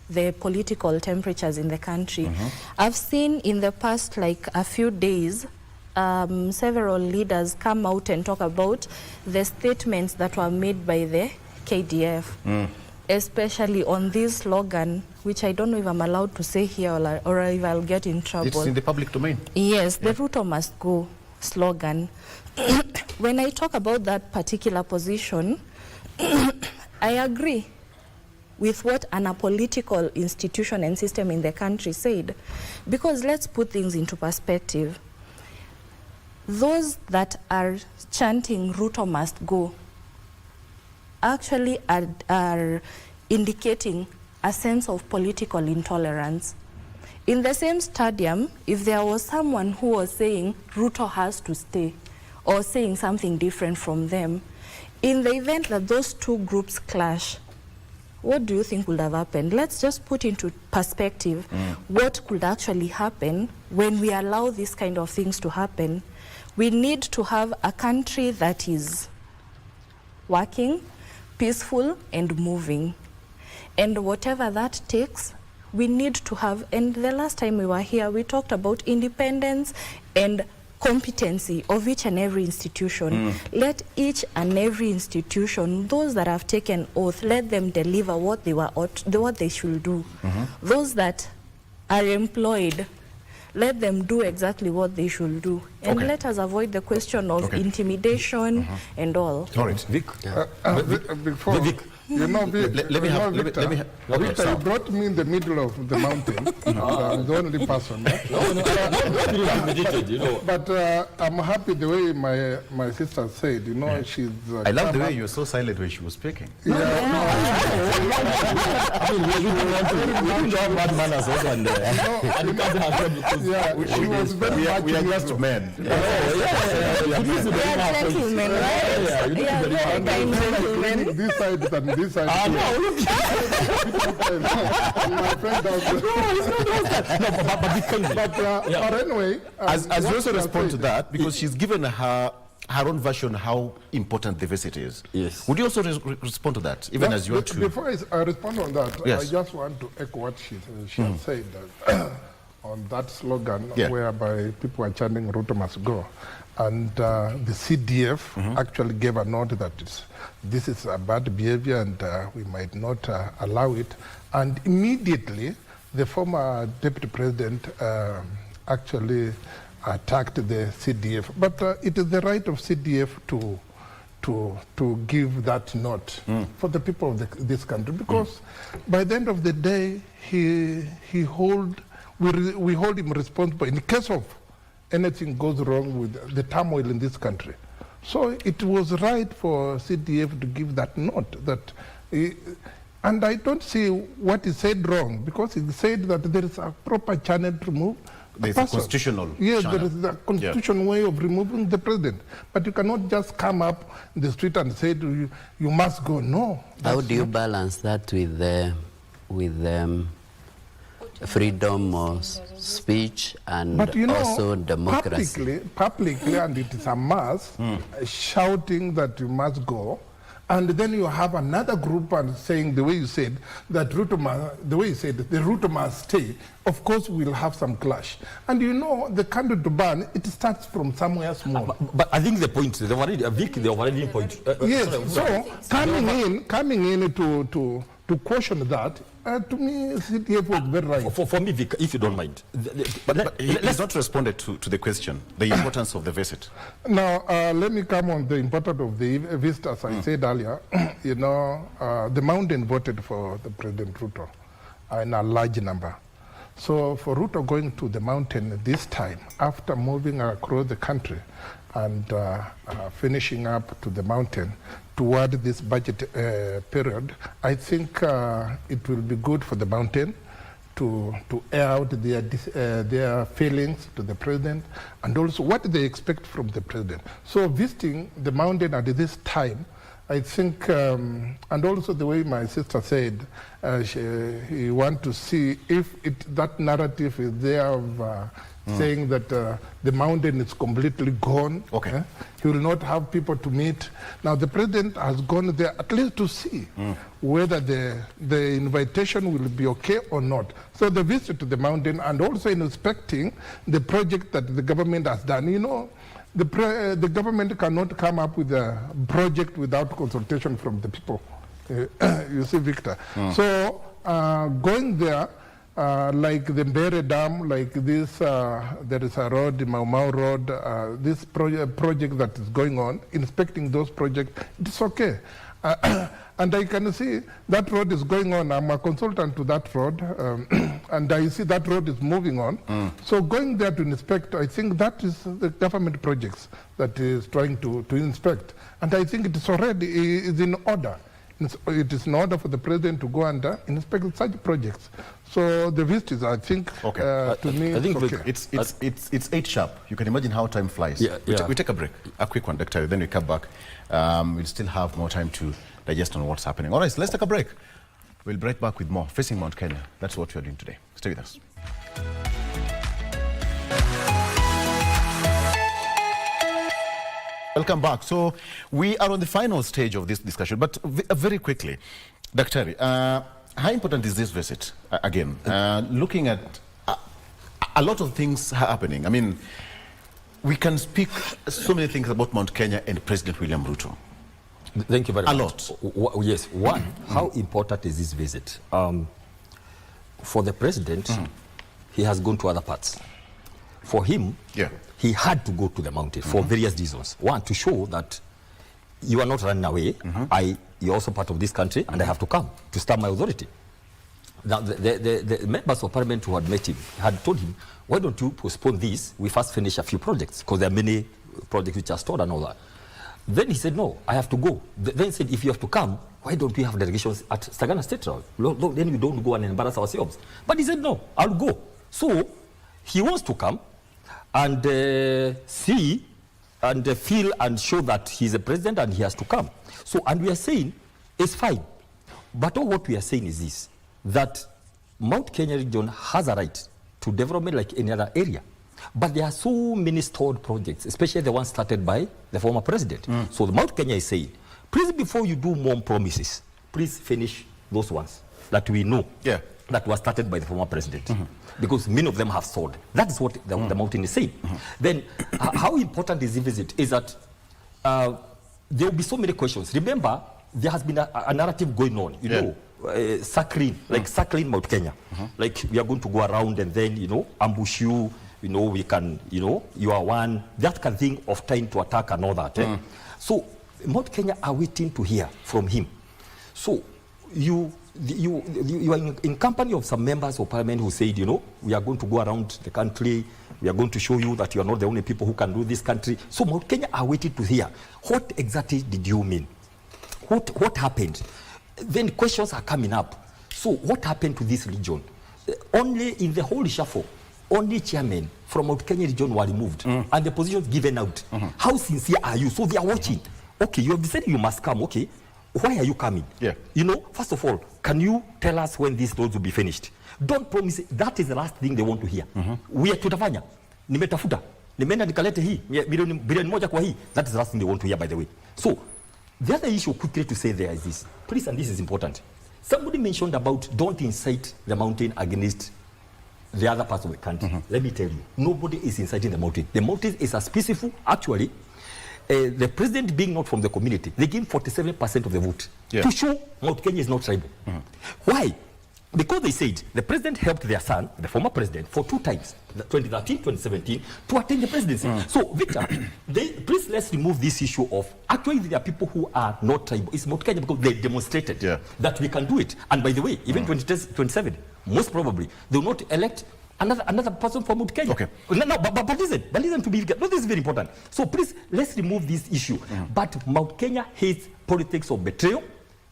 the political temperatures in the country. I've seen in the past, like a few days, several leaders come out and talk about the statements that were made by the KDF, especially on this slogan, which I don't know if I'm allowed to say here or if I'll get in trouble. It's in the public domain. Yes, the Ruto must go slogan. When I talk about that particular position, I agree with what an apolitical institution and system in the country said. Because let's put things into perspective. Those that are chanting Ruto must go actually are indicating a sense of political intolerance. In the same stadium, if there was someone who was saying Ruto has to stay or saying something different from them, in the event that those two groups clash, what do you think would have happened? Let's just put into perspective what could actually happen when we allow these kind of things to happen. We need to have a country that is working, peaceful, and moving. And whatever that takes, we need to have, and the last time we were here, we talked about independence and competency of each and every institution. Let each and every institution, those that have taken oath, let them deliver what they should do. Those that are employed, let them do exactly what they should do. And let us avoid the question of intimidation and all. All right, Vic. Before, Vic. You know, let me Victor, you brought me in the middle of the mountain. I'm the only person. But I'm happy the way my sister said, you know, she's... I love the way you were so silent when she was speaking. We don't have bad manners also in there. She was very much... We are just men. We are gentlemen, right? We are very kind gentlemen. This side and this side. My friend does. But anyway, as you also respond to that, because she's given her her own version how important the visit is. Yes. Would you also respond to that, even as you are to... Before I respond on that, yes. I just want to echo what she has said on that slogan whereby people are chanting Ruto must go. And the CDF actually gave a note that this is a bad behavior and we might not allow it. And immediately, the former deputy president actually attacked the CDF. But it is the right of CDF to give that note for the people of this country, because by the end of the day, we hold him responsible in case of anything goes wrong with the turmoil in this country. So it was right for CDF to give that note. And I don't see what he said wrong, because he said that there is a proper channel to remove There's a constitutional Yes, channel. there is a constitutional way of removing the president. But you cannot just come up in the street and say you must go. No. How do you balance that with freedom of speech and but also democracy? Publicly, and it is a mass, shouting that you must go, and then you have another group and saying the way you said that the Ruto must stay. Of course, we'll have some clash. And the candle to burn, it starts from somewhere small. But I think the point, the overriding point. Yes. So coming in to question that, to me, CTF was very right. For me, Vic, if you don't mind. But he's not responded to the question, the importance of the visit. Now, let me come on the importance of the visit. As I said earlier, the mountain voted for the President Ruto in a large number. So for Ruto going to the mountain this time, after moving across the country and finishing up to the mountain, toward this budget period, I think it will be good for the mountain to air out their feelings to the president and also what they expect from the president. So visiting the mountain at this time, I think, and also the way my sister said, he want to see if that narrative is there of saying that the mountain is completely gone. Okay. He will not have people to meet. Now the president has gone there at least to see whether the invitation will be okay or not. So the visit to the mountain and also inspecting the project that the government has done. The government cannot come up with a project without consultation from the people. You see, Victor. So going there, like the Mbere Dam, like this, there is a road, the Mau Mau Road, this project that is going on, inspecting those projects, it's okay. And I can see that road is going on. I'm a consultant to that road, and I see that road is moving on. So going there to inspect, I think that is the government projects that is trying to inspect. And I think it is already in order. It is in order for the president to go and inspect such projects. So the visit is, I think, to me, I think okay. It's 8 sharp. You can imagine how time flies. We take a break, a quick one, Dr. Then we come back. We'll still have more time to digest on what's happening. All right, so let's take a break. We'll be right back with more Facing Mount Kenya. That's what we're doing today. Stay with us. Welcome back. So we are on the final stage of this discussion, but very quickly, Dr. How important is this visit? Again, looking at a lot of things happening. I mean, we can speak so many things about Mount Kenya and President William Ruto. Thank you very much. A lot. Yes. One, how important is this visit? For the president, he has gone to other parts. For him, he had to go to the mountain for various reasons. One, to show that you are not running away. You're also part of this country, and I have to come to stamp my authority. Now, the members of parliament who had met him had told him, why don't you postpone this? We first finish a few projects, because there are many projects which are stored and all that. Then he said, no, I have to go. Then he said, if you have to come, why don't we have delegations at Sagana State House? Then we don't go and embarrass ourselves. But he said, no, I'll go. So he wants to come and see and feel and show that he's a president and he has to come. So, and we are saying, it's fine. But all what we are saying is this, that Mount Kenya region has a right to development like any other area. But there are so many stalled projects, especially the ones started by the former president. So the Mount Kenya is saying, please, before you do more promises, please finish those ones that we know that were started by the former president. Because many of them have stalled. That is what the mountain is saying. Then how important is the visit is that there will be so many questions. Remember, there has been a narrative going on, you know, circling Mount Kenya. Like we are going to go around and then, you know, ambush you, you know, we can, you know, you are one, that kind of thing of trying to attack and all that. So Mount Kenya are waiting to hear from him. So you are in company of some members of parliament who said, you know, we are going to go around the country, we are going to show you that you are not the only people who can do this country. So Mount Kenya are waiting to hear, what exactly did you mean? What happened? Then questions are coming up. So what happened to this region? Only in the whole reshuffle, only chairmen from Mount Kenya region were removed and the positions given out. How sincere are you? So they are watching. Okay, you have decided you must come. Okay, why are you coming? You know, first of all, can you tell us when these roads will be finished? Don't promise it. That is the last thing they want to hear. We are tutafanya. Nimetafuta. Nimeenda nikalete hii. Bilioni moja kwa hii. That is the last thing they want to hear, by the way. So, the other issue quickly to say there is this. Please, and this is important. Somebody mentioned about don't incite the mountain against the other parts of the country. Let me tell you, nobody is inciting the mountain. The mountain is as peaceful, actually. The president being not from the community, they gave 47% of the vote to show Mount Kenya is not tribal. Why? Because they said the president helped their son, the former president, for 2 times, 2013, 2017, to attain the presidency. So, Victor, please let's remove this issue of, actually there are people who are not tribal. It's Mount Kenya because they demonstrated that we can do it. And by the way, even 2027, most probably, they will not elect another person from Mount Kenya. But listen to me. No, this is very important. So please, let's remove this issue. But Mount Kenya hates politics of betrayal,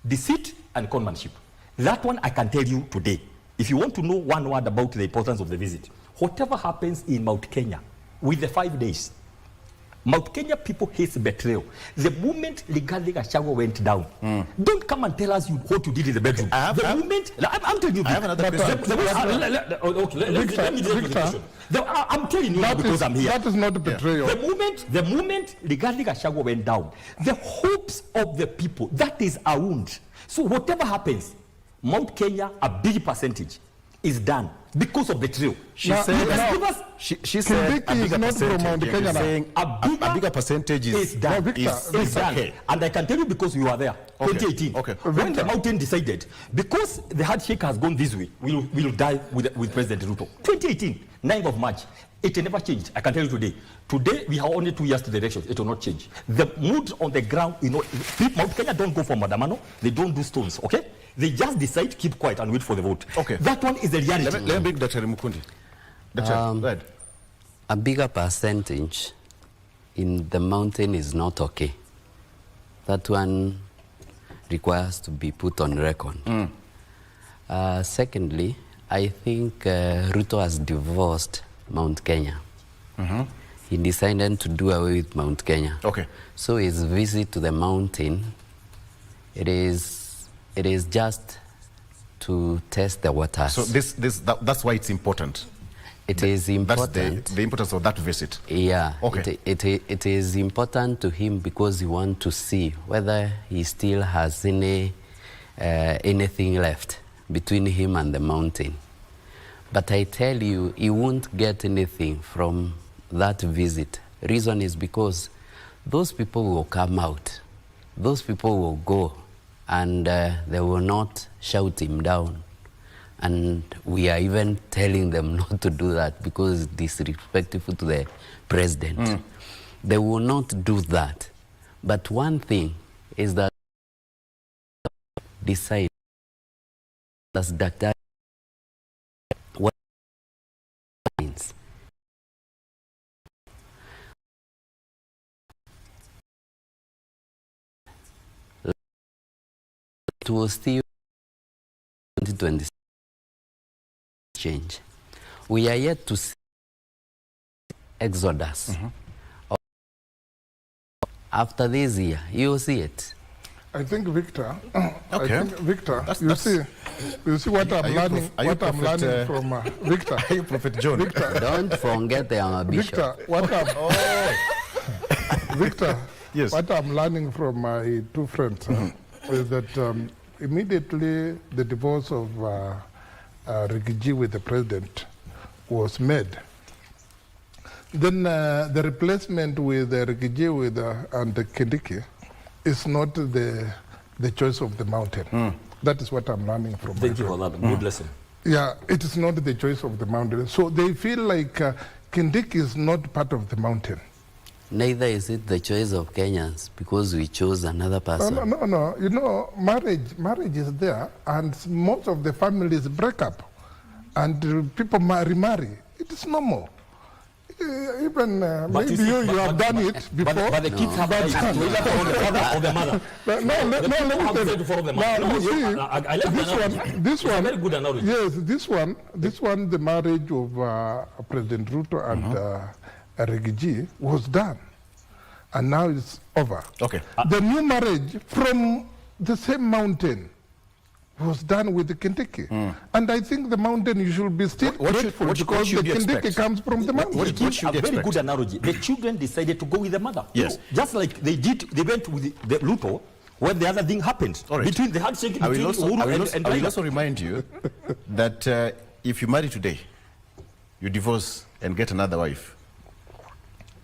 deceit, and conmanship. That one I can tell you today. If you want to know one word about the importance of the visit, whatever happens in Mount Kenya with the 5 days, Mount Kenya people hate betrayal. The moment Rigathi Gachagua went down, don't come and tell us what you did in the bedroom. I'm telling you. I have another question. I'm telling you because I'm here. That is not betrayal. The moment Rigathi Gachagua went down, the hopes of the people, that is a wound. So whatever happens, Mount Kenya, a big percentage, is done because of betrayal. She said a bigger percentage. A bigger percentage is done. Is done. And I can tell you because you were there. 2018. When the mountain decided, because the handshake has gone this way, we'll die with President Ruto. 2018, 9th of March. It never changed. I can tell you today. Today, we have only 2 years to the elections. It will not change. The mood on the ground, you know, Mount Kenya don't go for Madamano. They don't do stones, okay? They just decide, keep quiet and wait for the vote. That one is the reality. Let me bring Dr. Mukundi. Go ahead. A bigger percentage in the mountain is not okay. That one requires to be put on record. Secondly, I think Ruto has divorced Mount Kenya. He decided to do away with Mount Kenya. So his visit to the mountain, it is just to test the waters. So that's why it's important. It is important. That's the importance of that visit. Yeah. It is important to him because he wants to see whether he still has anything left between him and the mountain. But I tell you, he won't get anything from that visit. Reason is because those people will come out. Those people will go and they will not shout him down. And we are even telling them not to do that because it's disrespectful to the president. They will not do that. But one thing is that decide as Dr. what means. It was still 2020 change. We are yet to see exodus. After this year, you will see it. I think, Victor, you see, You see what I'm learning. What I'm learning from Victor. Are you Prophet John? Victor, don't forget I am a bishop. Victor, what I'm Victor. Yes. What I'm learning from my two friends is that immediately the divorce of Rigiji with the president was made. Then the replacement with Rigiji with and Kindiki is not the choice of the mountain. That is what I'm learning from. Thank you for that. Good lesson. Yeah, it is not the choice of the mountain. So they feel like Kindiki is not part of the mountain. Neither is it the choice of Kenyans because we chose another person. No. You know, marriage is there, and most of the families break up, and people remarry. It is normal. Even maybe you have done it before. But the kids have rights to either follow the father or the mother. Let me tell you. This one, very good analogy. Yes, this one, the marriage of President Ruto and Rigiji was done, and now it's over. Okay. The new marriage from the same mountain was done with the Kindiki. And I think the mountain you should be still grateful because the Kindiki comes from the mountain. What should a very good analogy. The children decided to go with the mother. Yes. Just like they went with the Ruto when the other thing happened. Right. Between the handshake between Uhuru and I will also remind you that if you marry today, you divorce and get another wife,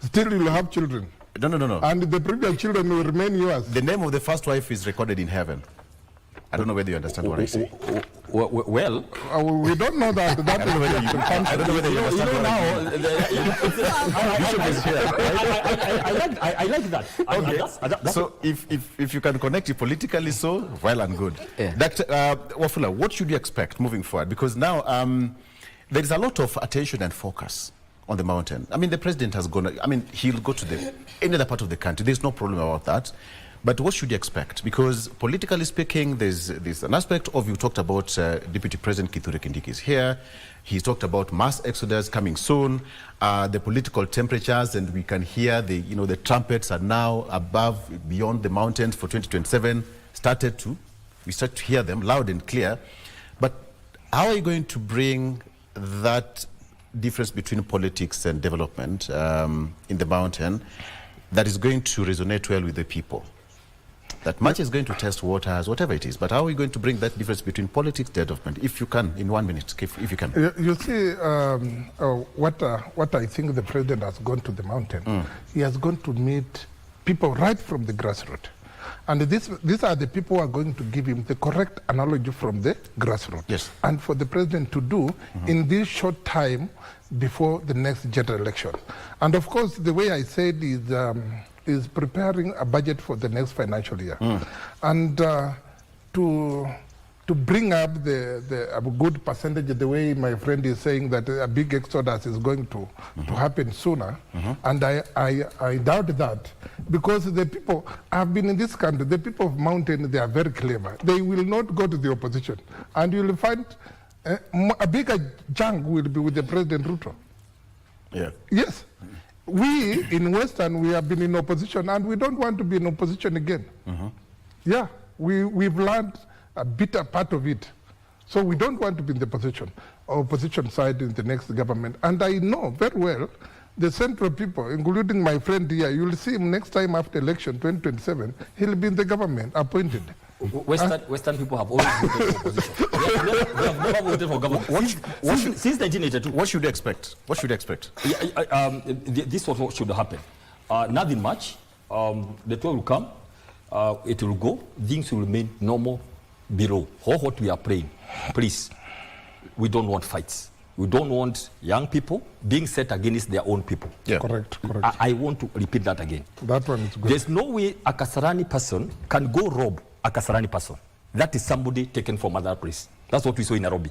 still you will have children. No. And the previous children will remain yours. The name of the first wife is recorded in heaven. I don't know whether you understand what I say. Well, we don't know that. I don't know whether you understand I like that. Okay. So if you can connect it politically, so well and good. Yeah. Dr. Wafula, what should you expect moving forward? Because now there is a lot of attention and focus on the mountain. I mean, the president has gone. I mean, he'll go to any other part of the country. There's no problem about that. But what should you expect? Because politically speaking, there's an aspect of, you talked about Deputy President Kithure Kindiki is here. He talked about mass exodus coming soon, the political temperatures, and we can hear the trumpets are now beyond the mountains for 2027. We start to hear them loud and clear. But how are you going to bring that difference between politics and development in the mountain that is going to resonate well with the people? That much is going to test waters, whatever it is. But how are we going to bring that difference between politics and development, if you can, in 1 minute, if you can? You see, what I think the president has gone to the mountain, he has gone to meet people right from the grassroots. And these are the people who are going to give him the correct analogy from the grassroots. Yes. And for the president to do in this short time before the next general election. And of course, the way I said is preparing a budget for the next financial year. And to bring up a good percentage, the way my friend is saying that a big exodus is going to happen sooner. And I doubt that, because the people have been in this country, the people of mountain, they are very clever. They will not go to the opposition. And you will find a bigger chunk will be with the President Ruto. Yeah. Yes. We in Western, we have been in opposition, and we don't want to be in opposition again. Yeah, we've learned a bitter part of it. So we don't want to be in the opposition side in the next government. And I know very well the central people, including my friend here, you'll see him next time after election 2027, he'll be in the government, appointed. Western people have always voted for opposition. They have never voted for government. Since 1982. What should you expect? What should you expect? This is what should happen. Nothing much. The tour will come. It will go. Things will remain normal below. What we are praying, please, we don't want fights. We don't want young people being set against their own people. Yeah. Correct. I want to repeat that again. That one is good. There's no way a Kasarani person can go rob a Kasarani person. That is somebody taken from another place. That's what we saw in Nairobi.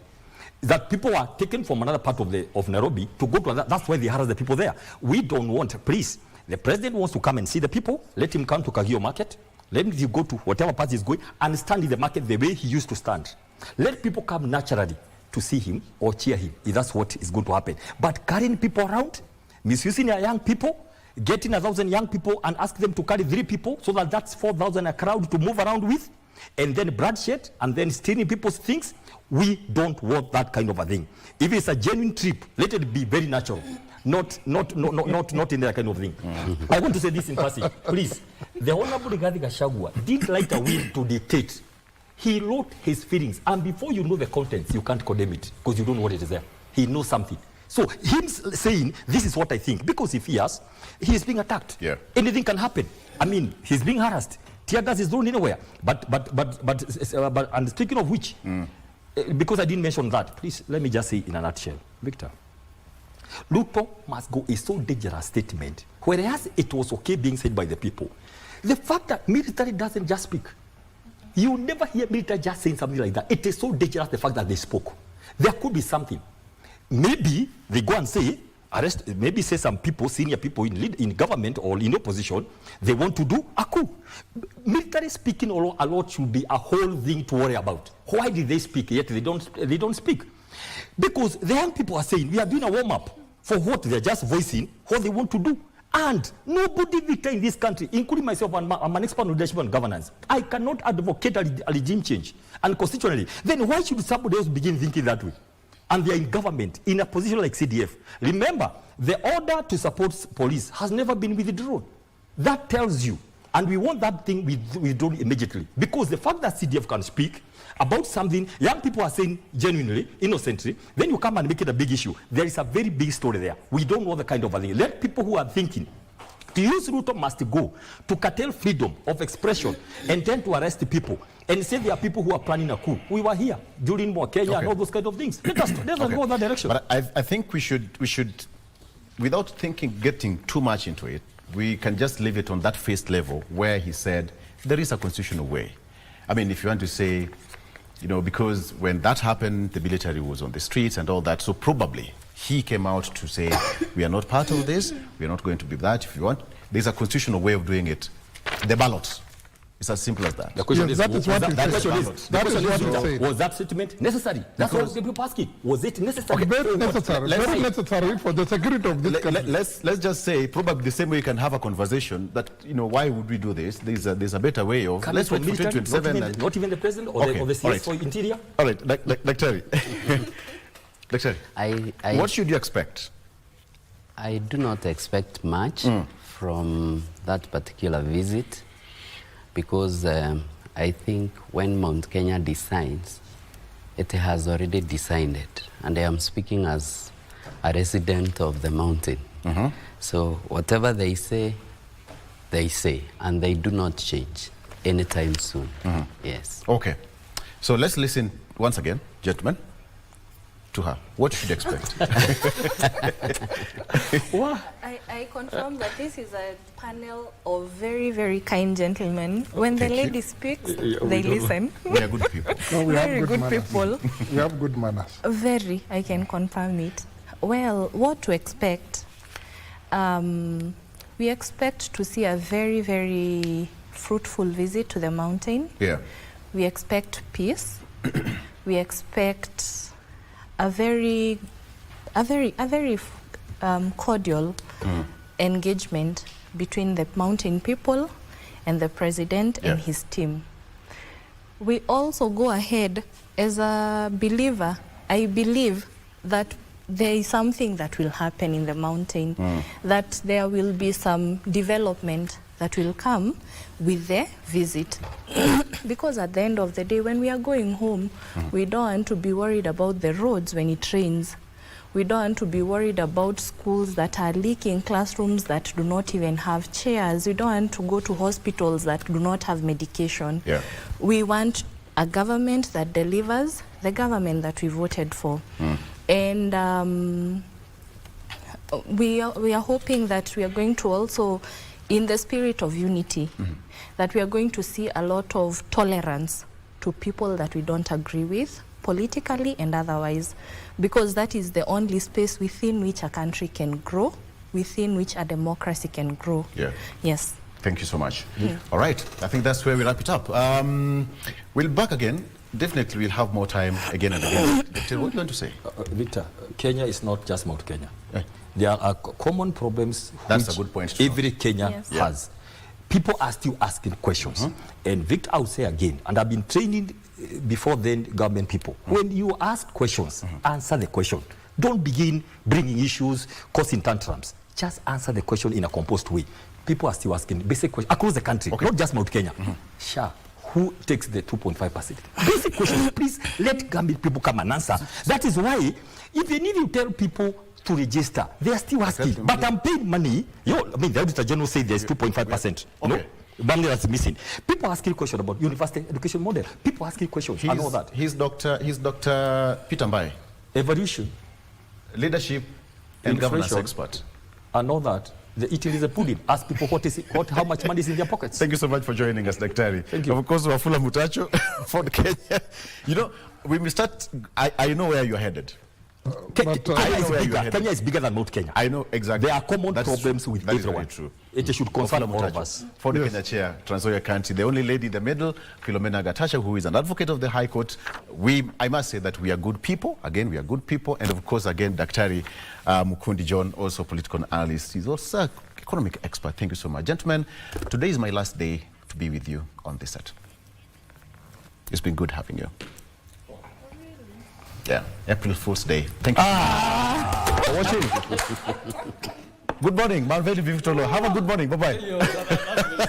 That people are taken from another part of Nairobi to go to another. That's why they harass the people there. We don't want, please. The president wants to come and see the people. Let him come to Kagio market. Let him go to whatever part he's going and stand in the market the way he used to stand. Let people come naturally to see him or cheer him, if that's what is going to happen. But carrying people around, misusing our young people, getting 1,000 young people and ask them to carry 3 people so that that's 4,000 a crowd to move around with, and then bloodshed, and then stealing people's things. We don't want that kind of a thing. If it's a genuine trip, let it be very natural, not in that kind of thing. I want to say this in passing, please. The Honorable Rigathi Gachagua didn't light a will to dictate. He wrote his feelings, and before you know the contents, you can't condemn it because you don't know what it is there. He knows something. So him saying, this is what I think, because if he is being attacked. Yeah. Anything can happen. I mean, he's being harassed. Tear gas is thrown anywhere. But and speaking of which, because I didn't mention that, please let me just say in a nutshell, Victor, Ruto must go a so dangerous statement, whereas it was okay being said by the people. The fact that military doesn't just speak, you never hear military just saying something like that. It is so dangerous, the fact that they spoke. There could be something. Maybe they go and say, arrest, maybe say some people, senior people in government or in opposition, they want to do a coup. Military speaking a lot should be a whole thing to worry about. Why did they speak yet they don't speak? Because the young people are saying, we are doing a warm-up for what they're just voicing, what they want to do. And nobody, Victor, in this country, including myself, I'm an expert on leadership and governance. I cannot advocate a regime change. And constitutionally, then why should somebody else begin thinking that way? And they are in government, in a position like CDF. Remember, the order to support police has never been withdrawn. That tells you, and we want that thing withdrawn immediately. Because the fact that CDF can speak about something young people are saying genuinely, innocently, then you come and make it a big issue. There is a very big story there. We don't know the kind of a thing. Let people who are thinking to use Ruto must go to curtail freedom of expression and tend to arrest people and say there are people who are planning a coup. We were here during Kenya and all those kind of things. Let us go that direction. But I think we should, without getting too much into it, we can just leave it on that first level where he said there is a constitutional way. I mean, if you want to say, you know, because when that happened, the military was on the streets and all that, so probably he came out to say, we are not part of this, we are not going to be that. If you want, there's a constitutional way of doing it. The ballots. It's as simple as that. The question yes, is, was that statement necessary? That's what people asking. Was it necessary? Very necessary. Very necessary for the security of this country. Let's just say, probably the same way you can have a conversation that, you know, why would we do this? There's a better way of. Let's wait for 2027. Not even the president or the CS for Interior. All right, like Terry. What should you expect? I do not expect much from that particular visit, because I think when Mount Kenya decides, it has already decided. And I am speaking as a resident of the mountain. So whatever they say, and they do not change anytime soon. Yes. Okay. So let's listen once again, gentlemen, to her. What should you expect? I confirm that this is a panel of very, very kind gentlemen. When the lady speaks, they listen. We are good people. No, we very have good people. We have good manners. Very, I can confirm it. Well, what to expect? We expect to see a very, very fruitful visit to the mountain. Yeah. We expect peace. We expect a very cordial engagement between the mountain people and the president and his team. We also go ahead as a believer. I believe that there is something that will happen in the mountain, that there will be some development that will come with the visit. Because at the end of the day, when we are going home, we don't want to be worried about the roads when it rains. We don't want to be worried about schools that are leaking, classrooms that do not even have chairs. We don't want to go to hospitals that do not have medication. Yeah. We want a government that delivers, the government that we voted for. And we are hoping that we are going to also, in the spirit of unity, that we are going to see a lot of tolerance to people that we don't agree with, politically and otherwise, because that is the only space within which a country can grow, within which a democracy can grow. Yeah. Yes. Thank you so much. All right, I think that's where we wrap it up. We'll back again. Definitely we'll have more time again and again. What are you going to say? Victor, Kenya is not just Mount Kenya. There are common problems. That's a good point. Every Kenya has. people are still asking questions. And Victor, I would say again, and I've been training before then government people, when you ask questions, answer the question. Don't begin bringing issues, causing tantrums. Just answer the question in a composed way. People are still asking basic questions across the country, not just Mount Kenya. Sure. Who takes the 2.5%? Basic questions. Please let government people come and answer. That is why, even if you tell people to register, they are still asking. But I'm paying money. The Auditor General said there's 2.5%. No? Money that's missing. People asking questions about university education model. People asking questions. I know that. He's Dr. Peter Mbai. Evolution. Leadership and governance expert. I know that. The eating is a pudding. Ask people how much money is in their pockets. Thank you so much for joining us, Daktari. Thank you. Of course, Wafula Mutacho for Kenya. You know, when we start, I know where you're headed. Kenya is bigger than Mount Kenya. I know exactly. There are common problems with everyone. True. It should concern all of us. For the Kenya chair, Trans Nzoia County, the only lady in the middle, Philomena Gatasha, who is an advocate of the High Court. I must say that we are good people. Again, we are good people. And of course, again, Daktari Mukundi John, also political analyst. He's also an economic expert. Thank you so much. Gentlemen, today is my last day to be with you on this set. It's been good having you. Yeah, April Fool's Day. Thank you for watching. Good morning, Marveli Vivitolo. Have a good morning. Bye-bye.